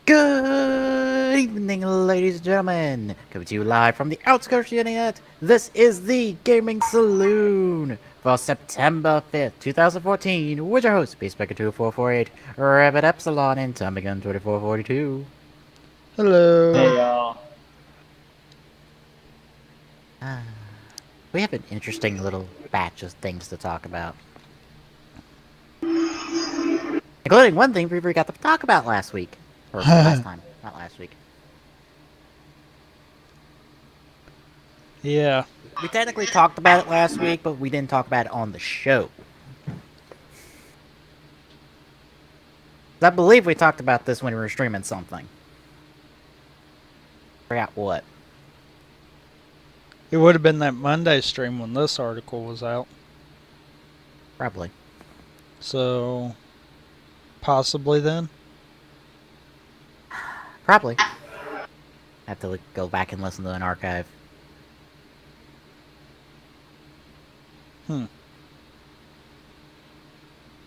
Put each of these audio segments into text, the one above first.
Good evening, ladies and gentlemen. Coming to you live from the outskirts of the internet. This is the Gaming Saloon for September 5th, 2014. With your host, Beastmaker2448, Rabbit Epsilon, and Tommygun2442. Hello. Hey y'all. We have an interesting little batch of things to talk about. Including one thing we forgot to talk about last week. Or last time, not last week. Yeah. We technically talked about it last week, but we didn't talk about it on the show. I believe we talked about this when we were streaming something. Forgot what. It would have been that Monday stream when this article was out. Probably. So, possibly then. Probably. Have to go back and listen to an archive. Hmm.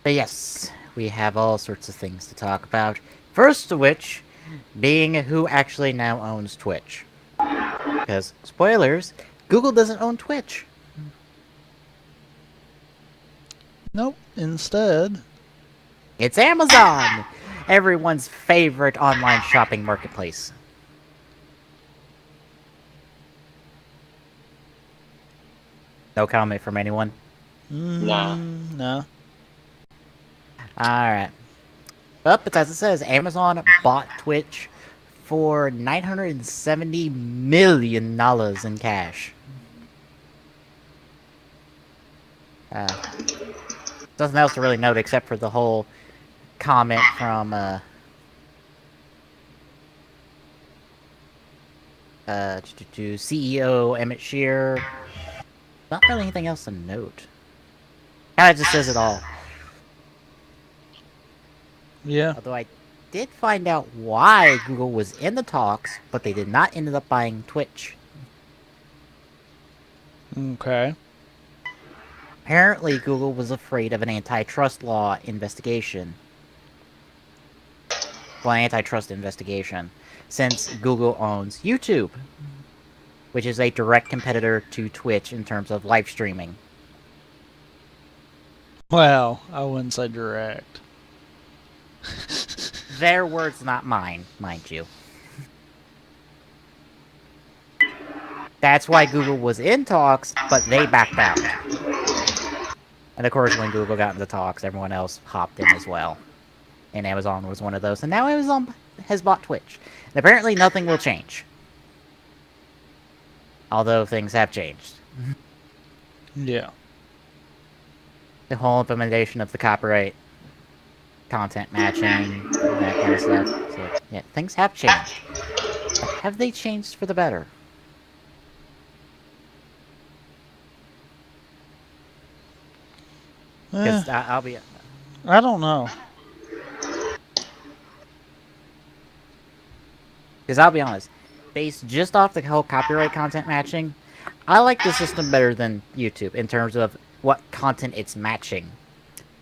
But yes, we have all sorts of things to talk about. First of which being who actually now owns Twitch. Because, spoilers, Google doesn't own Twitch. Nope. Instead, It's Amazon! Everyone's favorite online shopping marketplace. No comment from anyone? Nah. No. Alright. But as it says, Amazon bought Twitch for $970 million in cash. Nothing else to really note except for the whole comment from CEO Emmett Shear. Not really anything else to note. Kind of just says it all. Yeah. Although I did find out why Google was in the talks, but they did not end up buying Twitch. Okay. Apparently, Google was afraid of an antitrust law investigation. Well, antitrust investigation, since Google owns YouTube, which is a direct competitor to Twitch in terms of live streaming. Well, I wouldn't say direct. Their words, not mine, mind you. That's why Google was in talks, but they backed out. And of course, when Google got into talks, everyone else hopped in as well. And Amazon was one of those. And now Amazon has bought Twitch. And apparently nothing will change. Although things have changed. Yeah. The whole implementation of the copyright, content matching, that kind of stuff. So, yeah, things have changed. But have they changed for the better? Because I'll be... I don't know. Because I'll be honest, based just off the whole copyright content matching, I like the system better than YouTube in terms of what content it's matching.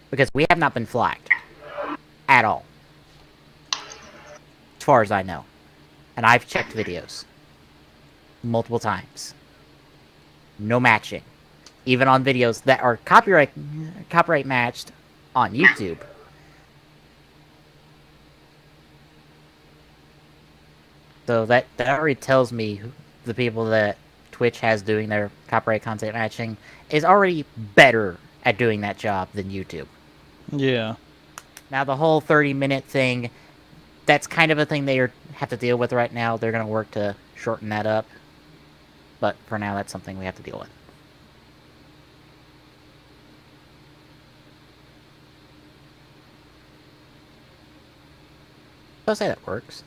Because we have not been flagged. At all. As far as I know. And I've checked videos. Multiple times. No matching. Even on videos that are copyright matched on YouTube. So that already tells me the people that Twitch has doing their copyright content matching is already better at doing that job than YouTube. Yeah. Now the whole 30-minute thing, that's kind of a thing they have to deal with right now. They're going to work to shorten that up. But for now, that's something we have to deal with. I'll say that works.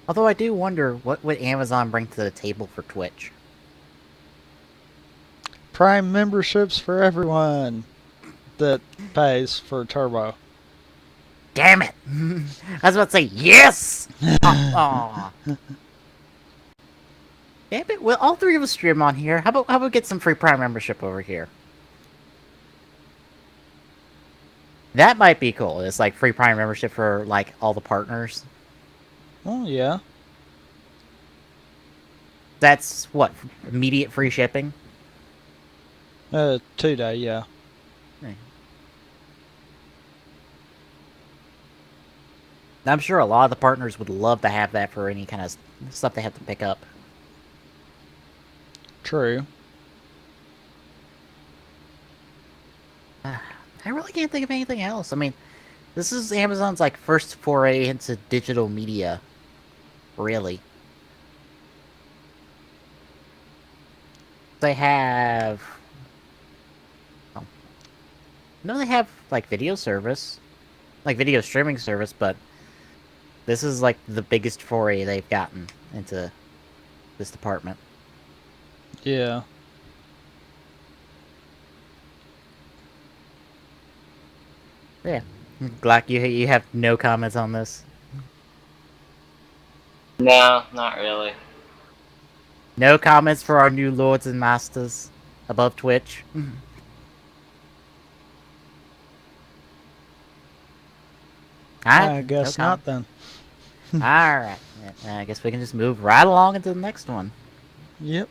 Although I do wonder, what would Amazon bring to the table for Twitch? Prime memberships for everyone that pays for Turbo. Damn it! I was about to say, yes! Aw. Damn it, well, all three of us stream on here. How about get some free Prime membership over here? That might be cool. It's like free Prime membership for, like, all the partners. Oh, yeah. That's what, immediate free shipping? 2-day, yeah. Hmm. I'm sure a lot of the partners would love to have that for any kind of stuff they have to pick up. True. I really can't think of anything else. I mean, this is Amazon's like first foray into digital media, really. They have, oh, no, they have like video service, like video streaming service, but this is like the biggest foray they've gotten into this department. Yeah. Yeah, Glock, you have no comments on this. No, not really. No comments for our new lords and masters above Twitch. Alright, I no guess comment. not then. Alright, I guess we can just move right along into the next one. Yep.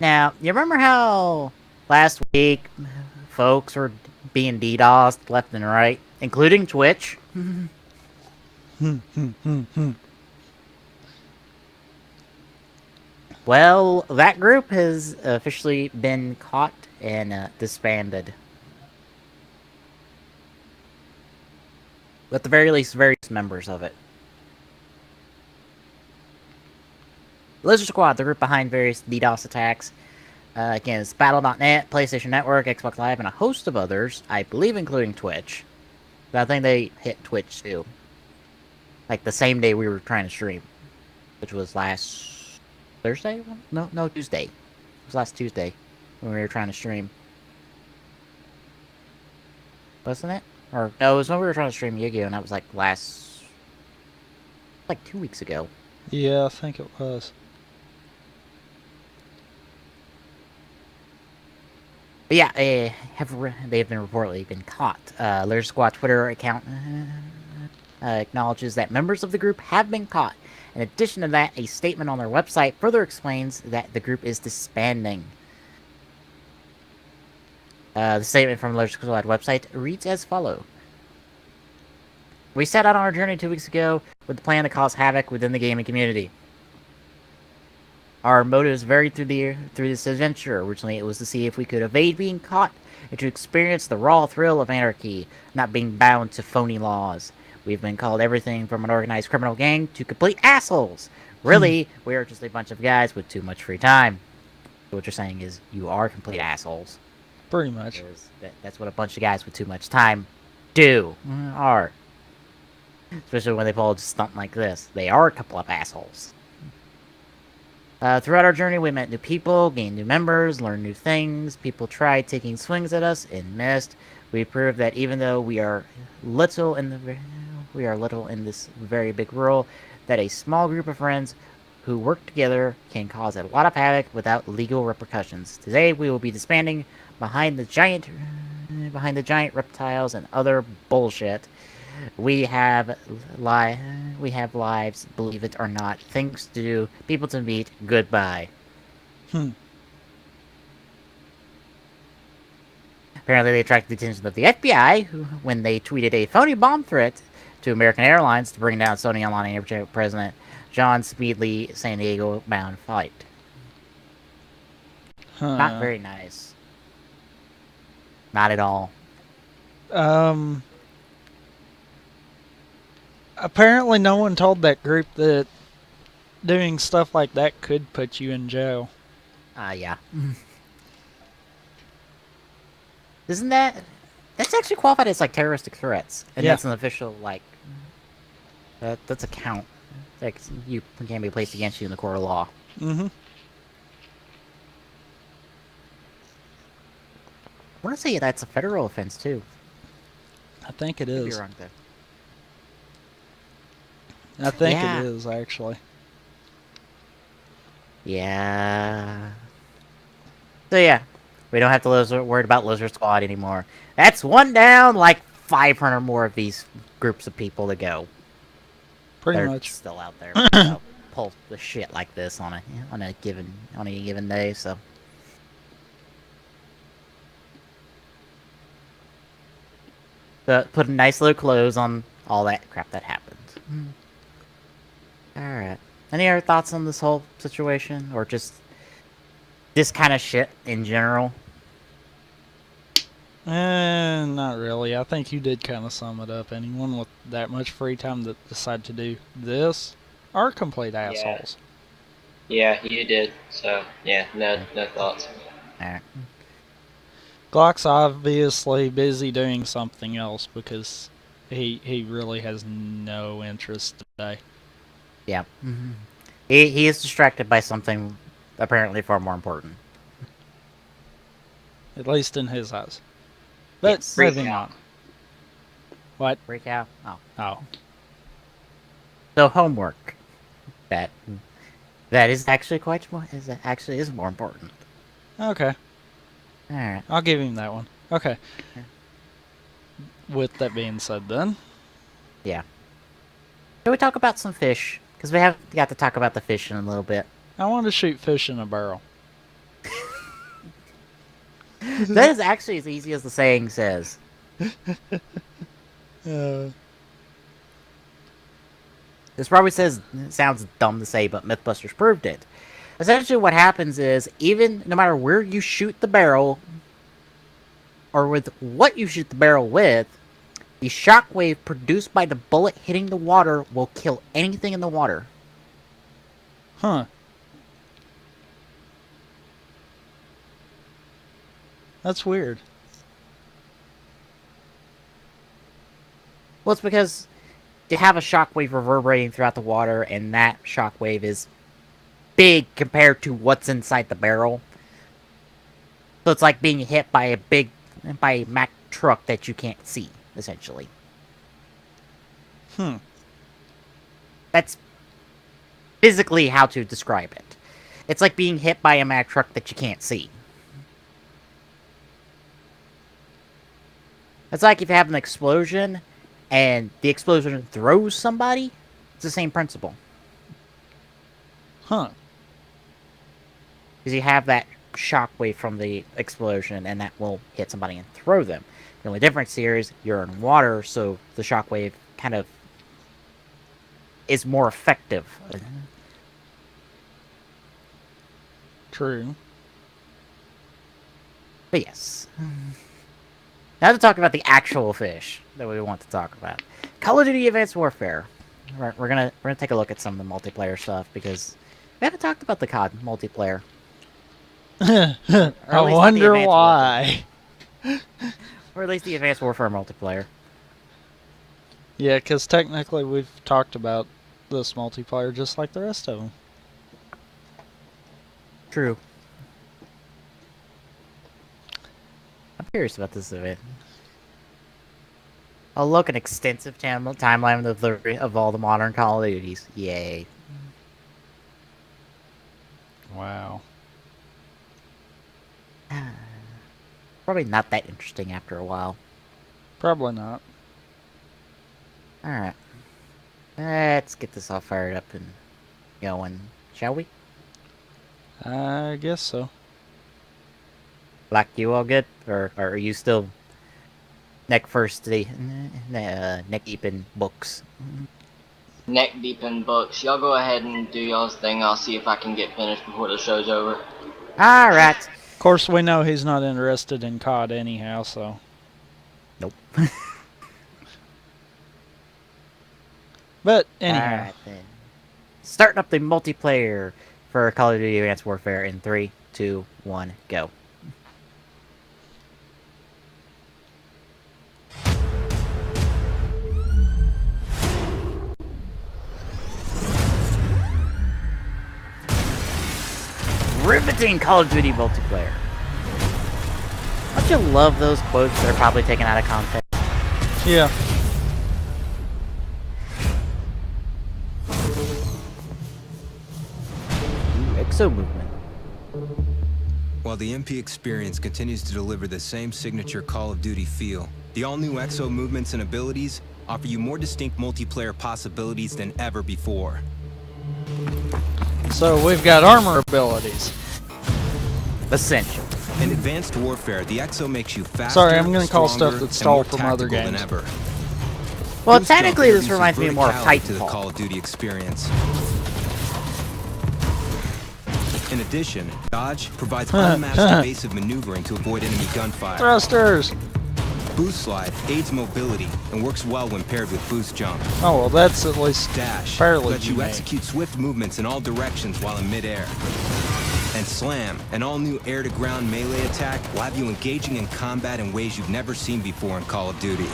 Now, you remember how last week folks were being DDoSed left and right, including Twitch? Well, that group has officially been caught and disbanded. At the very least, various members of it. Lizard Squad, the group behind various DDoS attacks, again, it's Battle.net, PlayStation Network, Xbox Live, and a host of others, I believe including Twitch. But I think they hit Twitch too. Like the same day we were trying to stream. Which was last Thursday? No, Tuesday. It was last Tuesday when we were trying to stream. Wasn't it? Or, no, it was when we were trying to stream Yu-Gi-Oh! And that was like like 2 weeks ago. Yeah, I think it was. But yeah, they've been reportedly been caught. Lizard Squad Twitter account acknowledges that members of the group have been caught. In addition to that, a statement on their website further explains that the group is disbanding. The statement from the Lizard Squad website reads as follows. We set out on our journey 2 weeks ago with the plan to cause havoc within the gaming community. Our motives varied through this adventure. Originally, it was to see if we could evade being caught and to experience the raw thrill of anarchy, not being bound to phony laws. We've been called everything from an organized criminal gang to complete assholes. Really, we are just a bunch of guys with too much free time. What you're saying is you are complete assholes. Pretty much. That's what a bunch of guys with too much time do. Are. Especially when they pull a stunt like this. They are a couple of assholes. Throughout our journey, we met new people, gained new members, learned new things. People tried taking swings at us and missed. We proved that even though we are little in this very big world, that a small group of friends who work together can cause a lot of havoc without legal repercussions. Today, we will be disbanding behind the giant reptiles and other bullshit. We have lives, believe it or not, things to do, people to meet, goodbye. Apparently they attracted the attention of the FBI when they tweeted a phony bomb threat to American Airlines to bring down Sony Online Air President John Speedley San Diego bound flight. Not very nice. Not at all. Apparently no one told that group that doing stuff like that could put you in jail. Yeah. Isn't that... That's actually qualified as, like, terroristic threats. And that's an official, like... That's a count. Like, you can be placed against you in the court of law. Mm-hmm. I want to say that's a federal offense, too. I think it Could is. be wrong there. I think Yeah. it is, actually. Yeah. So yeah, we don't have to worry about Lizard Squad anymore. That's one down, like 500 more of these groups of people to go. Pretty They're much. still out there. Pull the shit like this on a given day. So put nice little clothes on all that crap that happened. All right. Any other thoughts on this whole situation, or just this kind of shit in general? Not really. I think you did kind of sum it up. Anyone with that much free time that decide to do this are complete assholes. Yeah, you did. So yeah, no thoughts. All right. Glock's obviously busy doing something else because he really has no interest today. Yeah. He is distracted by something apparently far more important. At least in his eyes. But Yes. moving on. What? Freak out. Oh. Oh. So homework. That is actually quite more. Is more important. Okay. All right. I'll give him that one. Okay. Yeah. With that being said, then. Yeah. Can we talk about some fish? Because we have got to talk about the fish in a little bit. I want to shoot fish in a barrel. That is actually as easy as the saying says. This probably sounds dumb to say, but Mythbusters proved it. Essentially, what happens is, even no matter where you shoot the barrel, or with what you shoot the barrel with, the shockwave produced by the bullet hitting the water will kill anything in the water. Huh. That's weird. Well, it's because you have a shockwave reverberating throughout the water, and that shockwave is big compared to what's inside the barrel. So it's like being hit by a Mack truck that you can't see, essentially. That's physically how to describe it. It's like being hit by a Mack truck that you can't see. It's like if you have an explosion and the explosion throws somebody, it's the same principle. Huh. Because you have that shockwave from the explosion, and that will hit somebody and throw them. The only difference here is you're in water, so the shockwave kind of is more effective. True. But yes. Now to talk about the actual fish that we want to talk about. Call of Duty Advanced Warfare. We're gonna take a look at some of the multiplayer stuff because we haven't talked about the COD multiplayer. I least not the wonder Advanced why. Or at least the Advanced Warfare multiplayer. Yeah, because technically we've talked about this multiplayer just like the rest of them. True. I'm curious about this event. Oh, look, an extensive timeline of all the modern Call of Duties. Yay. Wow. Probably not that interesting after a while. Probably not. Alright. Let's get this all fired up and going, shall we? I guess so. Black, you all good? Or are you still neck deep in books? Neck deep in books. Y'all go ahead and do y'all's thing. I'll see if I can get finished before the show's over. Alright. Of course, we know he's not interested in COD anyhow, so. Nope. But anyhow. Alright then. Starting up the multiplayer for Call of Duty Advanced Warfare in 3, 2, 1, go. Riveting Call of Duty multiplayer. Don't you love those quotes that are probably taken out of context? Yeah. Exo movement. While the MP experience continues to deliver the same signature Call of Duty feel, the all-new EXO movements and abilities offer you more distinct multiplayer possibilities than ever before. So we've got armor abilities. Essential. In Advanced Warfare, the EXO makes you faster, Sorry, I'm gonna call stuff stronger, that's and more stalled from other tactical than games. ever. Well, Boost technically, jump this introduces reminds me more of verticality to the Titanfall. Call of Duty experience. In addition, dodge provides unmatched evasive maneuvering to avoid enemy gunfire. Thrusters! Boost slide aids mobility and works well when paired with boost jump. Oh, well, that's at least Dash fairly lets you unique. execute swift movements in all directions while in midair. And Slam, an all-new air-to-ground melee attack, will have you engaging in combat in ways you've never seen before in Call of Duty.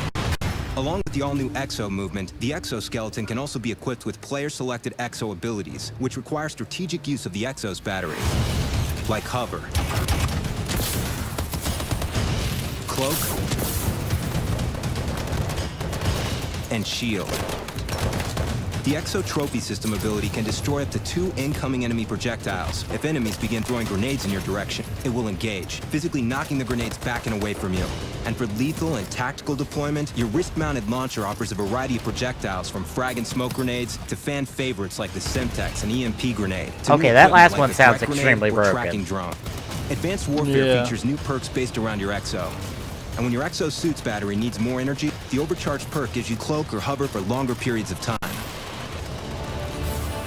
Along with the all-new Exo movement, the Exoskeleton can also be equipped with player-selected Exo abilities, which require strategic use of the Exo's battery, like Hover, Cloak, and Shield. The Exo Trophy System ability can destroy up to 2 incoming enemy projectiles. If enemies begin throwing grenades in your direction, it will engage, physically knocking the grenades back and away from you. And for lethal and tactical deployment, your wrist-mounted launcher offers a variety of projectiles from frag and smoke grenades to fan favorites like the Semtex and EMP grenade. to Okay, new that equipment last like one the sounds threat extremely grenade or broken. tracking drone. Advanced Warfare Yeah. features new perks based around your Exo. And when your Exo suit's battery needs more energy, the overcharged perk gives you Cloak or Hover for longer periods of time.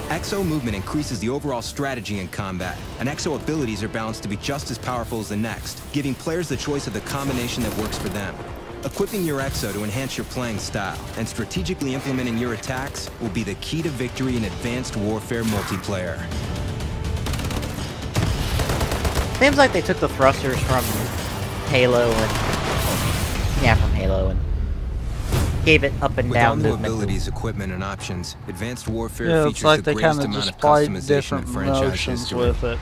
Exo movement increases the overall strategy in combat, and Exo abilities are balanced to be just as powerful as the next, giving players the choice of the combination that works for them. Equipping your Exo to enhance your playing style and strategically implementing your attacks will be the key to victory in Advanced Warfare multiplayer. Seems like they took the thrusters from Halo and... Yeah, from Halo and... gave it up and With all down new movement. abilities, equipment, and options, Advanced Warfare Yeah, features it's like the they greatest kind of amount just of played customization in different franchise motions history. with it.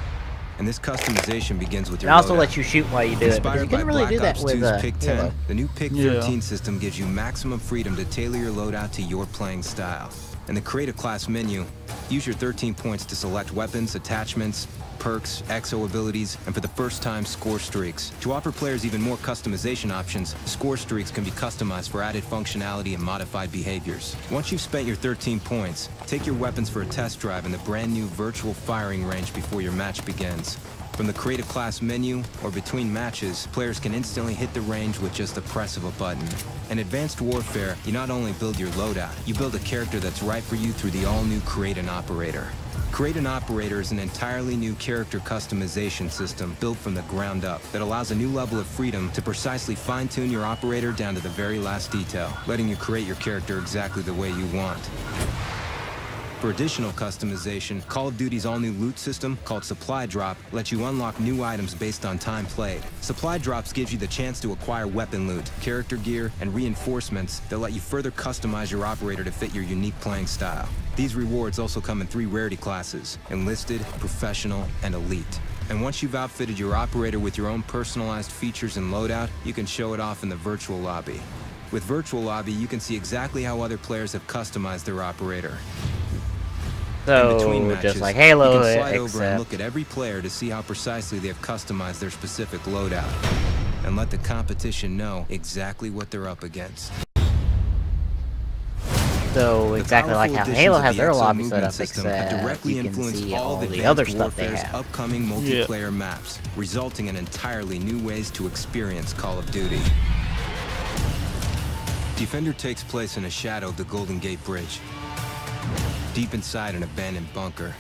And this customization begins with It your also loadout. lets you shoot while you do it, because you Inspired by couldn't really Black do that Ops with 2's Pick 10, Halo. the new Pick Yeah. 13 system gives you maximum freedom to tailor your loadout to your playing style. In the Create a Class menu, use your 13 points to select weapons, attachments, perks, Exo abilities, and for the first time, score streaks. To offer players even more customization options, score streaks can be customized for added functionality and modified behaviors. Once you've spent your 13 points, take your weapons for a test drive in the brand new virtual firing range before your match begins. From the Create a Class menu or between matches, players can instantly hit the range with just the press of a button. In Advanced Warfare, you not only build your loadout, you build a character that's right for you through the all-new Create an Operator. Create an Operator is an entirely new character customization system built from the ground up that allows a new level of freedom to precisely fine-tune your operator down to the very last detail, letting you create your character exactly the way you want. For additional customization, Call of Duty's all-new loot system, called Supply Drop, lets you unlock new items based on time played. Supply Drops gives you the chance to acquire weapon loot, character gear, and reinforcements that let you further customize your operator to fit your unique playing style. These rewards also come in 3 rarity classes: Enlisted, Professional, and Elite. And once you've outfitted your operator with your own personalized features and loadout, you can show it off in the virtual lobby. With Virtual Lobby, you can see exactly how other players have customized their operator. In between So, matches, just like Halo, you can slide over and except... look at every player to see how precisely they have customized their specific loadout, and let the competition know exactly what they're up against. So, The exactly like how powerful Halo additions has of the their Exo lobby movement set up, system have except directly you can influenced see all all of the Advanced other stuff they Warfare's have. upcoming multiplayer maps, resulting in entirely new ways to experience Call of Duty. Defender takes place in a shadow of the Golden Gate Bridge, deep inside an abandoned bunker.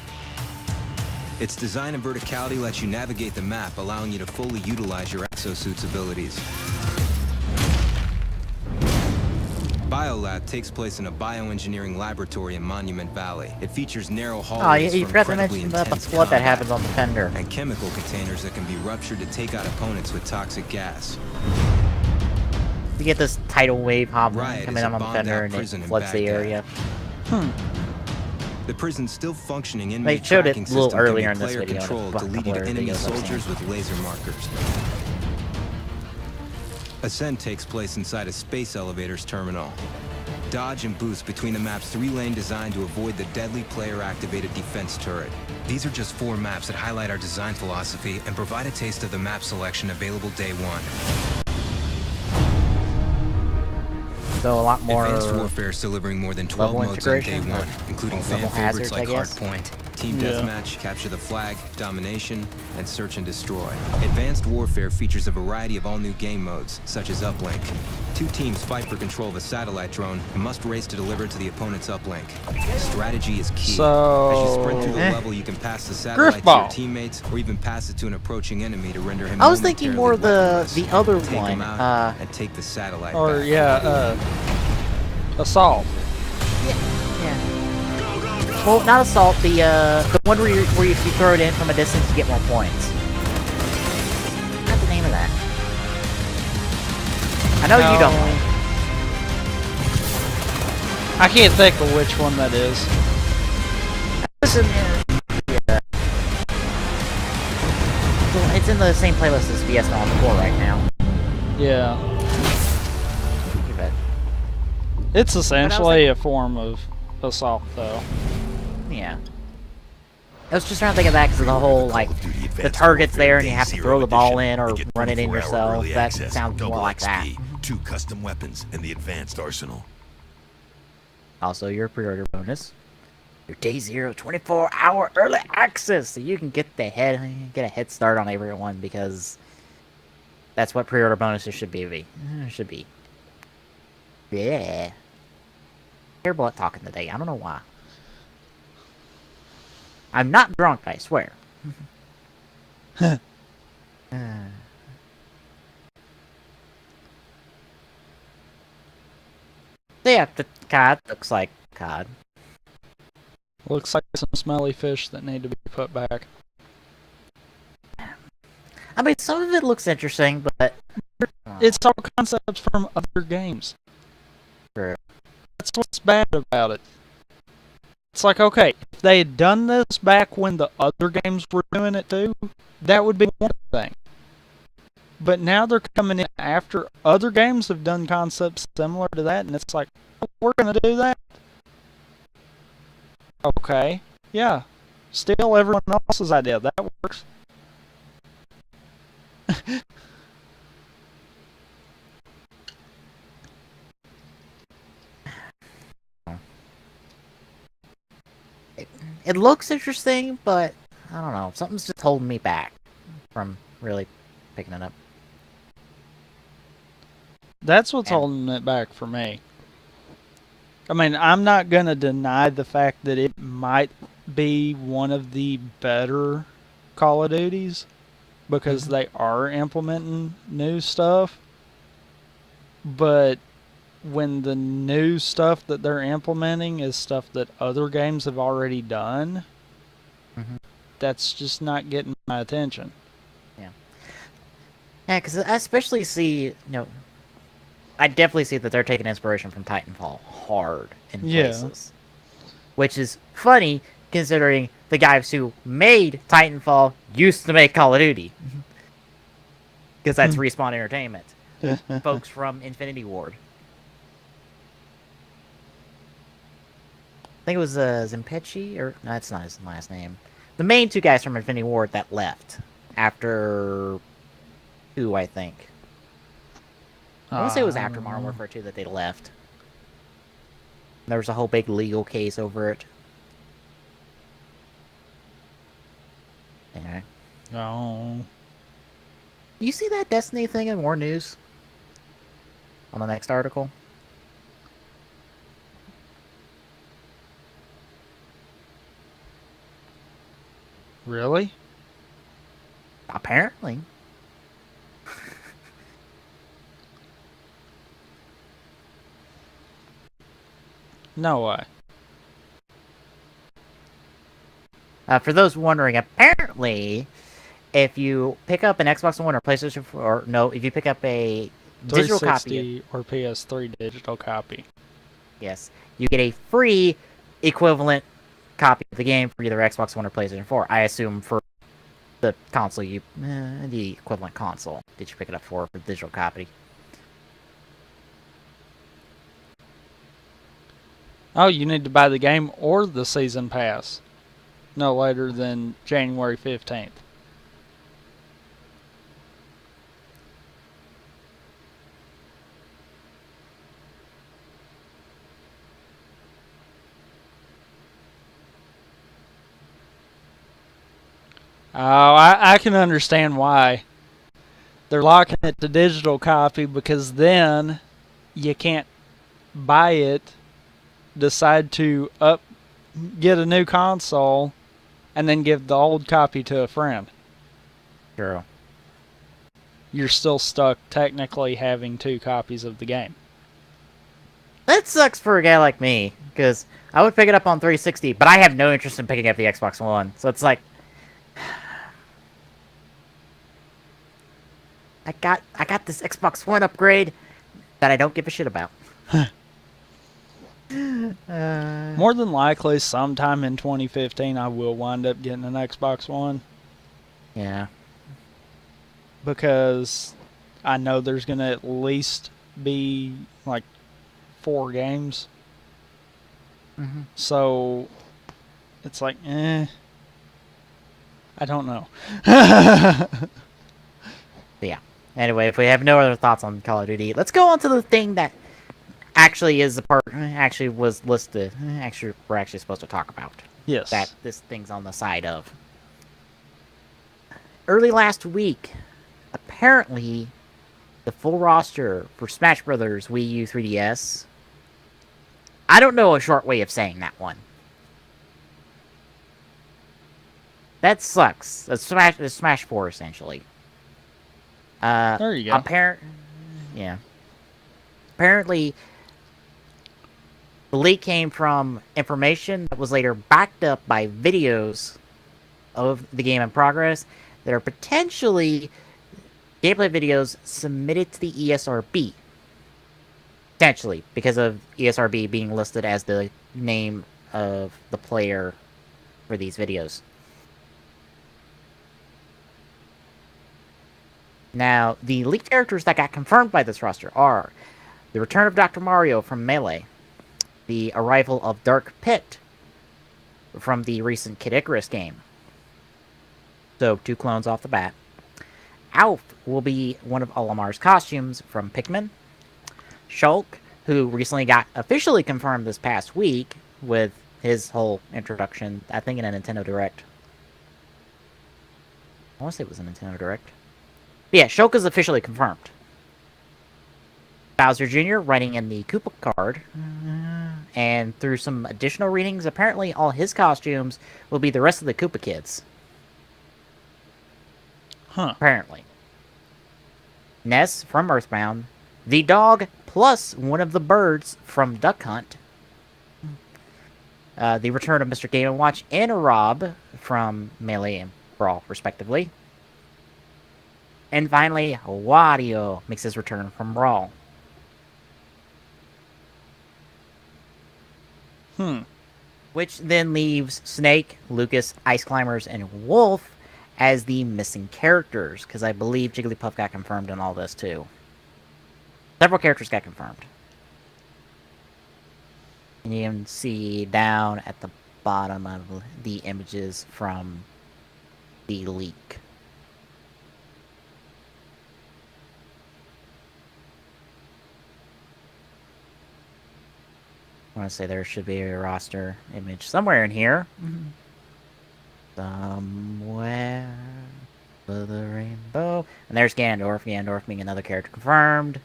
Its design and verticality lets you navigate the map, allowing you to fully utilize your exosuit's abilities. Biolab takes place in a bioengineering laboratory in Monument Valley. It features narrow Oh, hallways you for forgot to incredibly mention about the intense flood that combat, happens on Defender. and chemical containers that can be ruptured to take out opponents with toxic gas. You get this tidal wave hobbling Riot coming is a out on Defender bombed-out and it prison in floods the Baghdad. area. The prison's still functioning They inmate showed it tracking a little system can be earlier in this player video, in a controlled to couple lead you to other enemy videos I've soldiers seen. with laser markers. Ascent takes place inside a space elevator's terminal. Dodge and boost between the map's 3-lane design to avoid the deadly player-activated defense turret. These are just 4 maps that highlight our design philosophy and provide a taste of the map selection available day 1. So a lot more Advanced Warfare is delivering more than 12 level modes on day integration, or one, including fan level favorites hazards, I like guess. Hardpoint, Team Yeah. Deathmatch, Capture the Flag, Domination, and Search and Destroy. Advanced Warfare features a variety of all-new game modes, such as Uplink. Two teams fight for control of a satellite drone and must race to deliver it to the opponent's uplink. Strategy is key. As you sprint through the level, you can pass the satellite to your Griffball. teammates, or even pass it to an approaching enemy to render him I was thinking more momentarily the weaponless. other Take him one. out and take the satellite Or back. yeah, Assault. Yeah. Well, not assault. The one where you throw it in from a distance, you get more points. What's the name of that? I know you don't like. I can't think of which one that is. Listen, yeah. Well, it's in the same playlist as VS on 4 right now. Yeah. You bet. It's essentially a form of assault, though. Yeah. I was just trying to think of that because of the whole, like, the target's there and you have to throw the ball in or run it in yourself. That sounds more like that. 2 custom weapons and the advanced arsenal. Also, your pre-order bonus. Your Day Zero 24-hour early access, so you can get a head start on everyone, because that's what pre-order bonuses should be. Should be. Yeah. Terrible at talking today. I don't know why. I'm not drunk, I swear. Yeah, the cod looks like cod. Looks like some smelly fish that need to be put back. I mean, some of it looks interesting, but It's all concepts from other games. True. That's what's bad about it. It's like, okay, if they had done this back when the other games were doing it too, that would be one thing. But now they're coming in after other games have done concepts similar to that, and it's like, we're gonna do that. Okay, yeah. Steal everyone else's idea. That works. It looks interesting, but I don't know. Something's just holding me back from really picking it up. That's what's holding it back for me. I mean, I'm not going to deny the fact that it might be one of the better Call of Duties because they are implementing new stuff. But when the new stuff that they're implementing is stuff that other games have already done, that's just not getting my attention. Yeah, because I especially see, I definitely see that they're taking inspiration from Titanfall hard in places. Which is funny, considering the guys who made Titanfall used to make Call of Duty. Because that's Respawn Entertainment. Folks from Infinity Ward. I think it was Zimpechi, or no, that's not his last name. The main 2 guys from Infinity Ward that left after 2, I think. I want to say it was after Modern Warfare 2 that they left. There was a whole big legal case over it. Anyway. Oh. You see that Destiny thing in War News? On the next article? Really? Apparently. No way. For those wondering, apparently, if you pick up an Xbox One or PlayStation 4, or no, if you pick up a digital copy, 360 or PS3 digital copy. yes, you get a free equivalent copy of the game for either Xbox One or PlayStation 4. I assume for the console, the equivalent console that you pick it up for the digital copy. Oh, you need to buy the game or the season pass no later than January 15th. Oh, I can understand why. They're locking it to digital copy because then you can't buy it, decide to get a new console, and then give the old copy to a friend. True. You're still stuck technically having 2 copies of the game. That sucks for a guy like me, because I would pick it up on 360, but I have no interest in picking up the Xbox One. So it's like, I got this Xbox One upgrade that I don't give a shit about. More than likely, sometime in 2015, I will wind up getting an Xbox One Yeah. because I know there's going to at least be like 4 games. Mm-hmm. So it's like, I don't know. Yeah. Anyway, if we have no other thoughts on Call of Duty, let's go on to the thing that actually is the part actually was listed. Actually, we're actually supposed to talk about Yes. that. This thing's on the side of. Early last week, apparently, the full roster for Smash Brothers Wii U 3DS. I don't know a short way of saying that one. That sucks. It's Smash 4 essentially. There you go. Yeah. Apparently, the leak came from information that was later backed up by videos of the game in progress that are potentially gameplay videos submitted to the ESRB. Potentially, because of ESRB being listed as the name of the player for these videos. Now, the leaked characters that got confirmed by this roster are the return of Dr. Mario from Melee, the arrival of Dark Pit from the recent Kid Icarus game. So, 2 clones off the bat. Alf will be one of Olamar's costumes from Pikmin. Shulk, who recently got officially confirmed this past week with his whole introduction, I think in a Nintendo Direct. I want to say it was a Nintendo Direct. But yeah, Shulk is officially confirmed. Bowser Jr. writing in the Koopa card. And through some additional readings, apparently all his costumes will be the rest of the Koopa kids. Huh. Apparently. Ness from Earthbound. The dog plus one of the birds from Duck Hunt. The return of Mr. Game & Watch and Rob from Melee and Brawl, respectively. And finally, Wario makes his return from Brawl. Which then leaves Snake, Lucas, Ice Climbers, and Wolf as the missing characters, because I believe Jigglypuff got confirmed in all this too. Several characters got confirmed. And you can see down at the bottom of the images from the leak. I want to say there should be a roster image somewhere in here. Somewhere for the rainbow. And there's Ganondorf. Ganondorf being another character confirmed.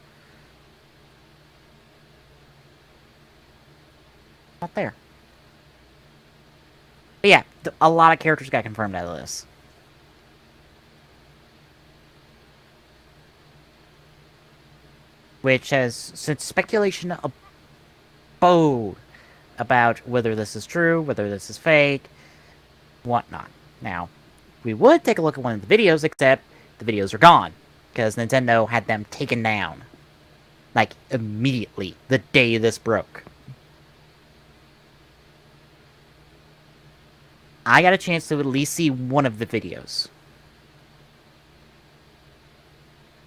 Not there. But yeah, a lot of characters got confirmed out of this. Which has since speculation abode about whether this is true, whether this is fake, whatnot. Now, we would take a look at one of the videos, except the videos are gone. Because Nintendo had them taken down. Like, immediately, the day this broke. I got a chance to at least see one of the videos.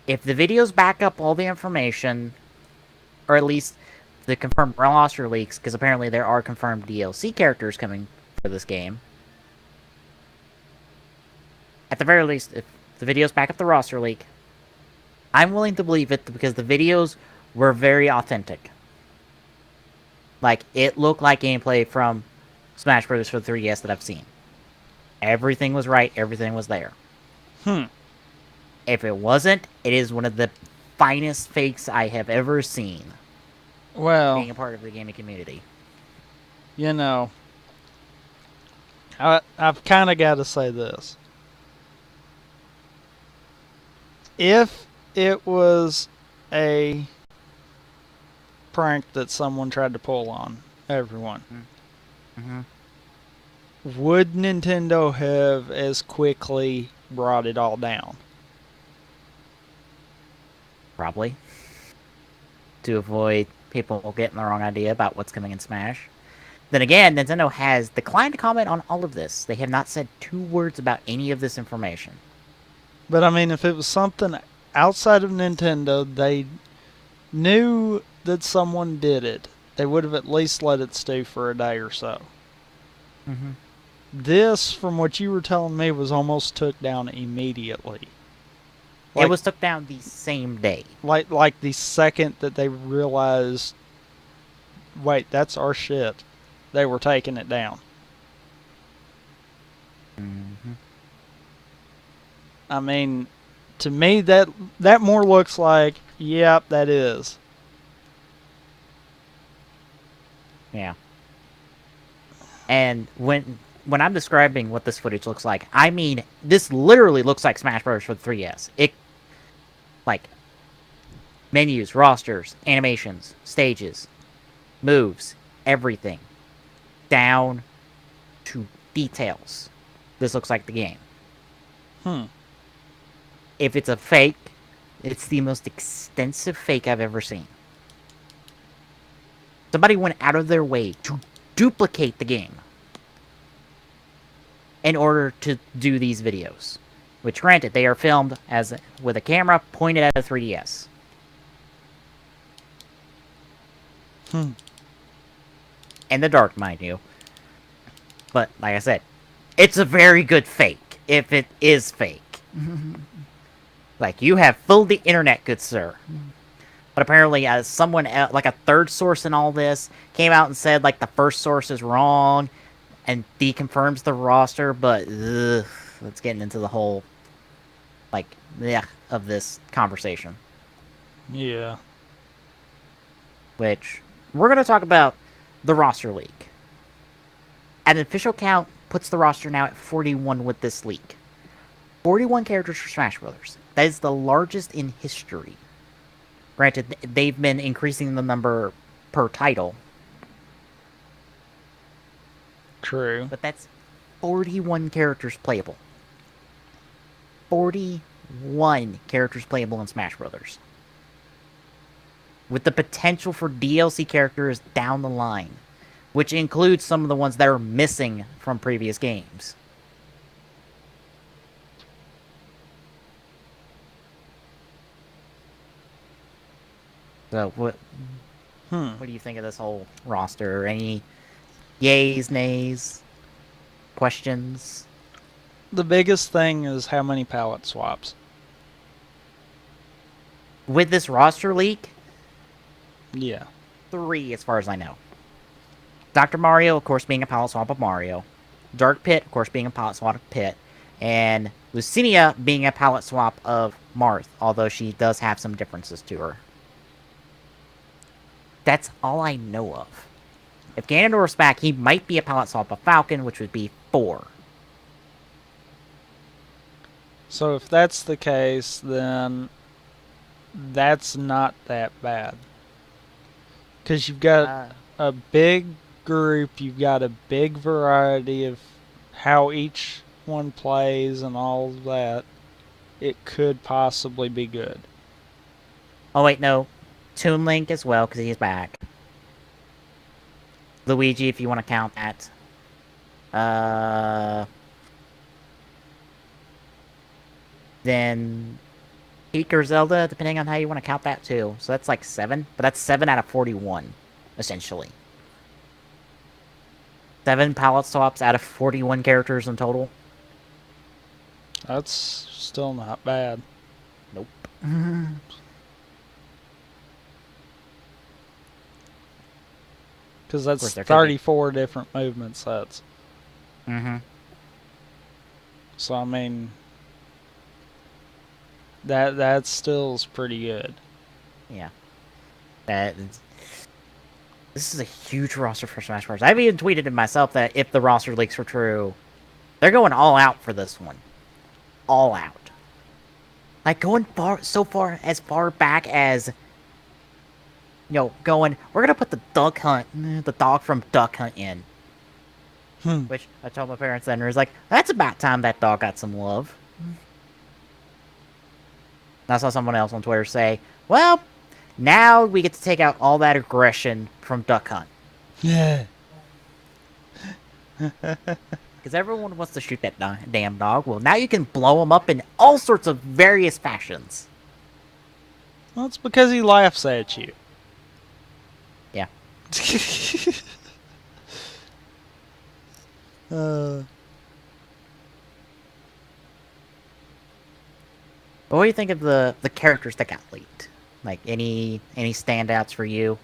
If the videos back up all the information, or at least the confirmed roster leaks, because apparently there are confirmed DLC characters coming for this game. At the very least, if the videos back up the roster leak, I'm willing to believe it because the videos were very authentic. Like, it looked like gameplay from Smash Bros. For the 3DS that I've seen. Everything was right. Everything was there. Hmm. If it wasn't, it is one of the finest fakes I have ever seen. Well, Being a part of the gaming community. you know, I've kind of got to say this. If it was a prank that someone tried to pull on everyone, Mm-hmm. would Nintendo have as quickly brought it all down? Probably. To avoid people getting the wrong idea about what's coming in Smash. Then again, Nintendo has declined to comment on all of this. They have not said 2 words about any of this information. But I mean, if it was something outside of Nintendo, they knew that someone did it. They would have at least let it stew for a day or so. Mm-hmm. This, from what you were telling me, was almost took down immediately. It was took down the same day. Like the second that they realized, wait, that's our shit, they were taking it down. Mm-hmm. I mean, to me, that more looks like, yep, that is. Yeah. And when I'm describing what this footage looks like, I mean this literally looks like Smash Bros. For the 3DS. It like menus, rosters, animations, stages, moves, everything, down to details. This looks like the game. If it's a fake, it's the most extensive fake I've ever seen. Somebody went out of their way to duplicate the game in order to do these videos. Which, granted, they are filmed as with a camera pointed at a 3DS. In the dark, mind you. But, like I said, it's a very good fake, if it is fake. Like, you have fooled the internet, good sir. But apparently, someone, like a third source in all this, came out and said, like, the first source is wrong, and deconfirms the roster, but, let's get into the whole, like, of this conversation. Yeah. Which, we're going to talk about the roster leak. An official count puts the roster now at 41 with this leak. 41 characters for Smash Brothers. That is the largest in history. Granted, they've been increasing the number per title. True. But that's 41 characters playable. 41 characters playable in Smash Brothers. With the potential for DLC characters down the line, which includes some of the ones that are missing from previous games. So, what do you think of this whole roster? Any yays, nays, questions? The biggest thing is how many palette swaps. With this roster leak, Yeah. 3 as far as I know. Dr. Mario, of course, being a palette swap of Mario. Dark Pit, of course, being a palette swap of Pit. And Lucinia being a palette swap of Marth, although she does have some differences to her. That's all I know of. If Ganondorf's back, he might be a palette swap of Falcon, which would be 4. So if that's the case, then that's not that bad. Because you've got a big group, you've got a big variety of how each one plays and all of that. It could possibly be good. Oh, wait, no. Toon Link as well, because he's back. Luigi, if you want to count that. Then Peach or Zelda, depending on how you want to count that too. So that's like 7, but that's 7 out of 41, essentially. 7 palette swaps out of 41 characters in total. That's still not bad. Nope. Because that's Of course, there could be. 34 different movement sets. Mm-hmm. So I mean, that still is pretty good. Yeah. This is a huge roster for Smash Bros. I've even tweeted it myself that if the roster leaks were true, they're going all out for this one. All out. Like going so far as far back as, going, we're gonna put the dog from Duck Hunt in. Which I told my parents then, was like, that's about time that dog got some love. And I saw someone else on Twitter say, well, now we get to take out all that aggression from Duck Hunt. Yeah. Because everyone wants to shoot that damn dog. Well, now you can blow him up in all sorts of various fashions. Well, it's because he laughs at you. Yeah. What do you think of the characters that got leaked? Like, any standouts for you?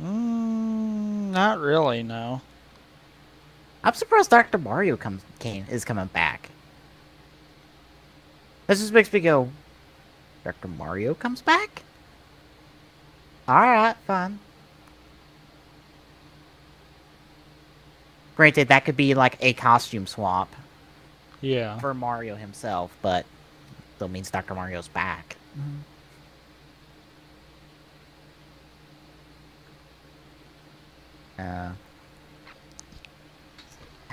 Not really, no. I'm surprised Dr. Mario is coming back. This just makes me go, Dr. Mario comes back? Alright, fine. Granted, that could be like a costume swap Yeah. for Mario himself, but still means Dr. Mario's back.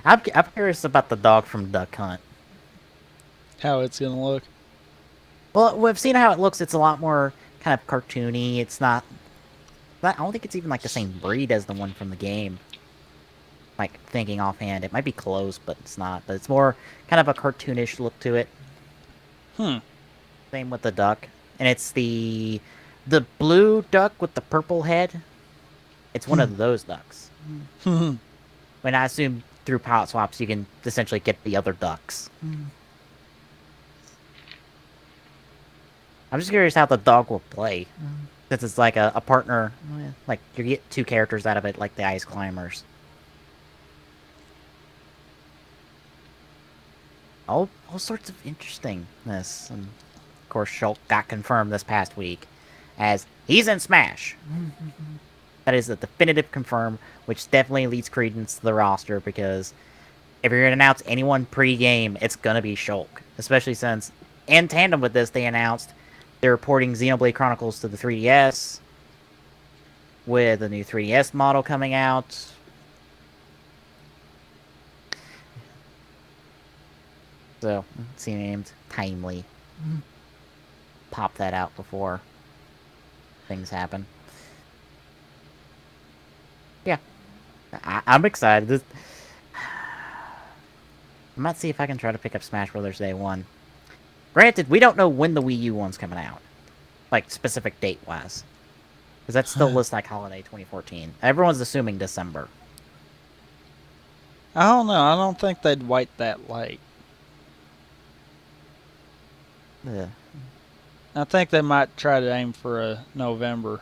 I'm curious about the dog from Duck Hunt. How it's gonna look. Well, we've seen how it looks. It's a lot more kind of cartoony. It's not... I don't think it's even like the same breed as the one from the game. Like, thinking offhand. It might be close, but it's not. But it's more kind of a cartoonish look to it. Same with the duck. And it's the blue duck with the purple head. It's one of those ducks. When I assume through pilot swaps, you can essentially get the other ducks. I'm just curious how the dog will play. Since it's like a partner. Like, you get two characters out of it, like the Ice Climbers. All sorts of interestingness. And of course, Shulk got confirmed this past week as he's in Smash. That is a definitive confirm, which definitely leads credence to the roster, because if you're going to announce anyone pre-game, it's going to be Shulk. Especially since, in tandem with this, they announced they're porting Xenoblade Chronicles to the 3DS, with a new 3DS model coming out. So, seemed timely. Pop that out before things happen. Yeah. I'm excited. I might see if I can try to pick up Smash Bros. Day 1. Granted, we don't know when the Wii U one's coming out. Like, specific date-wise. Because that still looks like holiday 2014. Everyone's assuming December. I don't know. I don't think they'd wait that late. Ugh. I think they might try to aim for a November.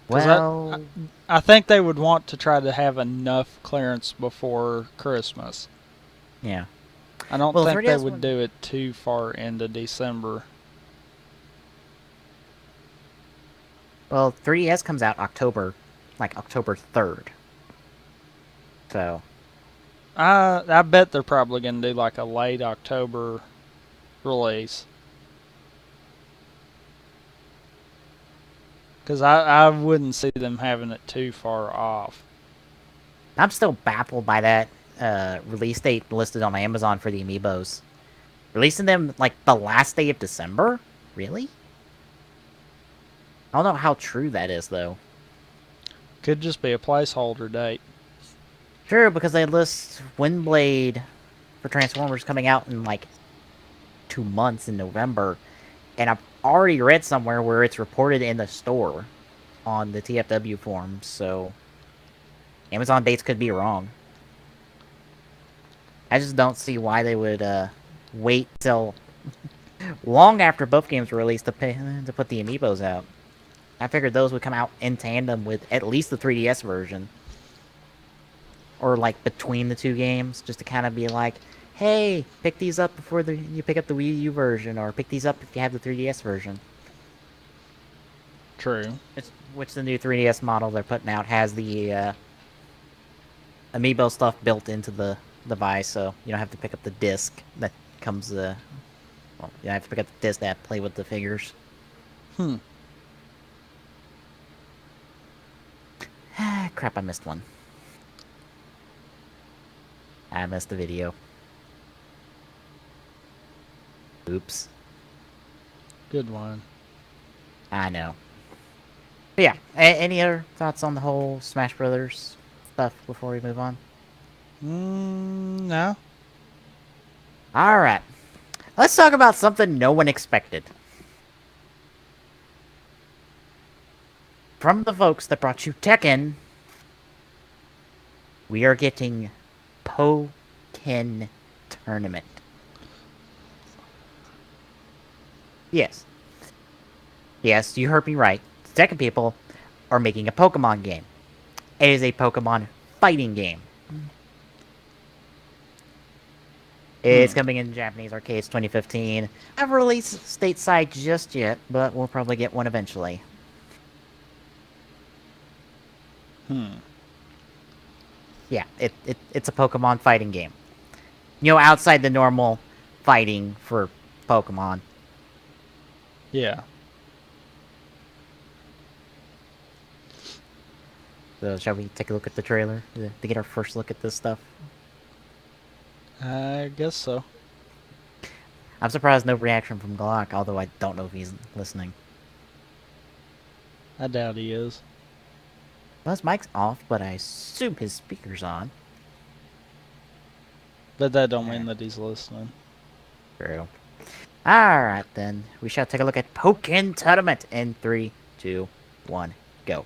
Well... I think they would want to try to have enough clearance before Christmas. Yeah. I don't think they would do it too far into December. Well, 3DS comes out October 3rd. So... I bet they're probably going to do like a late October release. Because I wouldn't see them having it too far off. I'm still baffled by that release date listed on Amazon for the Amiibos. Releasing them, like, the last day of December? Really? I don't know how true that is, though. Could just be a placeholder date. True, because they list Windblade for Transformers coming out in, like, 2 months in November. And I've already read somewhere where it's reported in the store on the TFW forums, so... Amazon dates could be wrong. I just don't see why they would wait till long after both games were released to put the Amiibos out. I figured those would come out in tandem with at least the 3DS version. or like between the two games, just to kind of be like, hey, pick these up before you pick up the Wii U version, or pick these up if you have the 3DS version. True. Which the new 3DS model they're putting out has the amiibo stuff built into the device, so you don't have to pick up the disc that comes. Well, you don't have to pick up the disc that play with the figures. Crap! I missed one. I missed the video. Oops. Good one. I know. But yeah, any other thoughts on the whole Smash Brothers stuff before we move on? No. Alright. Let's talk about something no one expected. From the folks that brought you Tekken, we are getting Pokken Tournament. Yes. Yes, you heard me right. The Tekken people are making a Pokemon game. It is a Pokemon fighting game. It's coming in Japanese arcades 2015. I haven't released stateside just yet, but we'll probably get one eventually. Yeah, it's a Pokemon fighting game. You know, outside the normal fighting for Pokemon. Yeah. So shall we take a look at the trailer to get our first look at this stuff? I guess so. I'm surprised no reaction from Glock, although I don't know if he's listening. I doubt he is. Well, his mic's off, but I assume his speaker's on. But that don't mean that he's listening. True. Alright then, we shall take a look at Pokken Tournament in 3, 2, 1, go.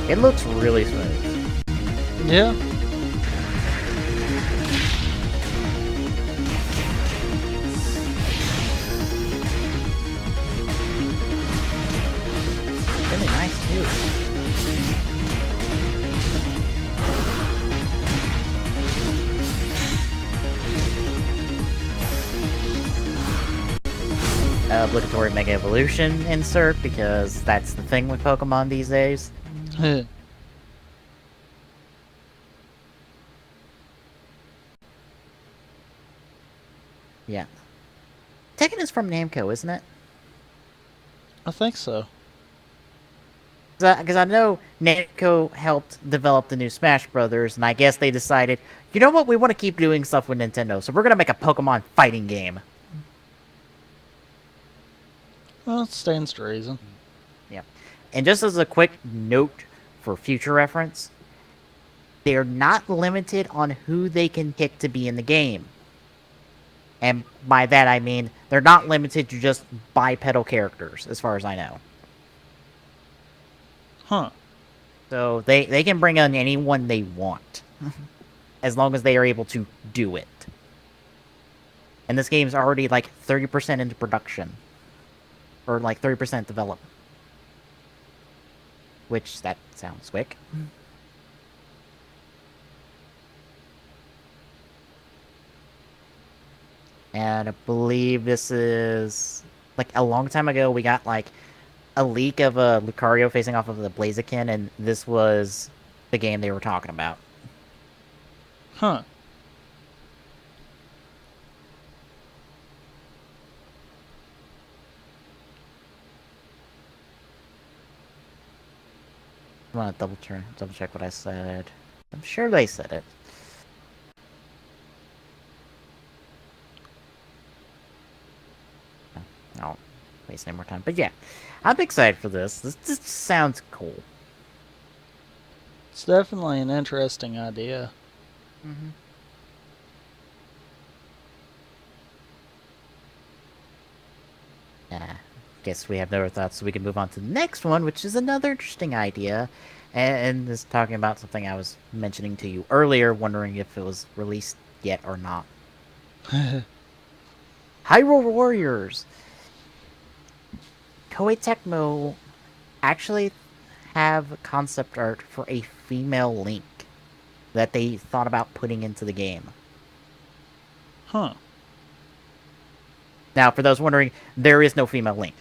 It looks really smooth. Yeah. Really nice too. Obligatory Mega Evolution insert, because that's the thing with Pokemon these days. Yeah. Tekken is from Namco, isn't it? I think so. Because I know Namco helped develop the new Smash Brothers, and I guess they decided, you know what, we want to keep doing stuff with Nintendo, so we're going to make a Pokemon fighting game. Well, it stands to reason. Yeah. And just as a quick note for future reference, they're not limited on who they can pick to be in the game. And by that I mean, they're not limited to just bipedal characters, as far as I know. Huh. So they can bring in anyone they want, as long as they are able to do it. And this game's already like 30% into production. Or like 30% developed. Which, that sounds quick. And I believe this is... like, a long time ago, we got, like, a leak of Lucario facing off of the Blaziken, and this was the game they were talking about. Huh. I want to double check what I said. I'm sure they said it. I don't waste any more time. But yeah, I'm excited for this. This sounds cool. It's definitely an interesting idea. Mm-hmm. Guess we have no other thoughts, so we can move on to the next one, which is another interesting idea. And this is talking about something I was mentioning to you earlier, wondering if it was released yet or not. Hyrule Warriors! Koei Tecmo actually have concept art for a female Link that they thought about putting into the game. Huh. Now, for those wondering, there is no female Link.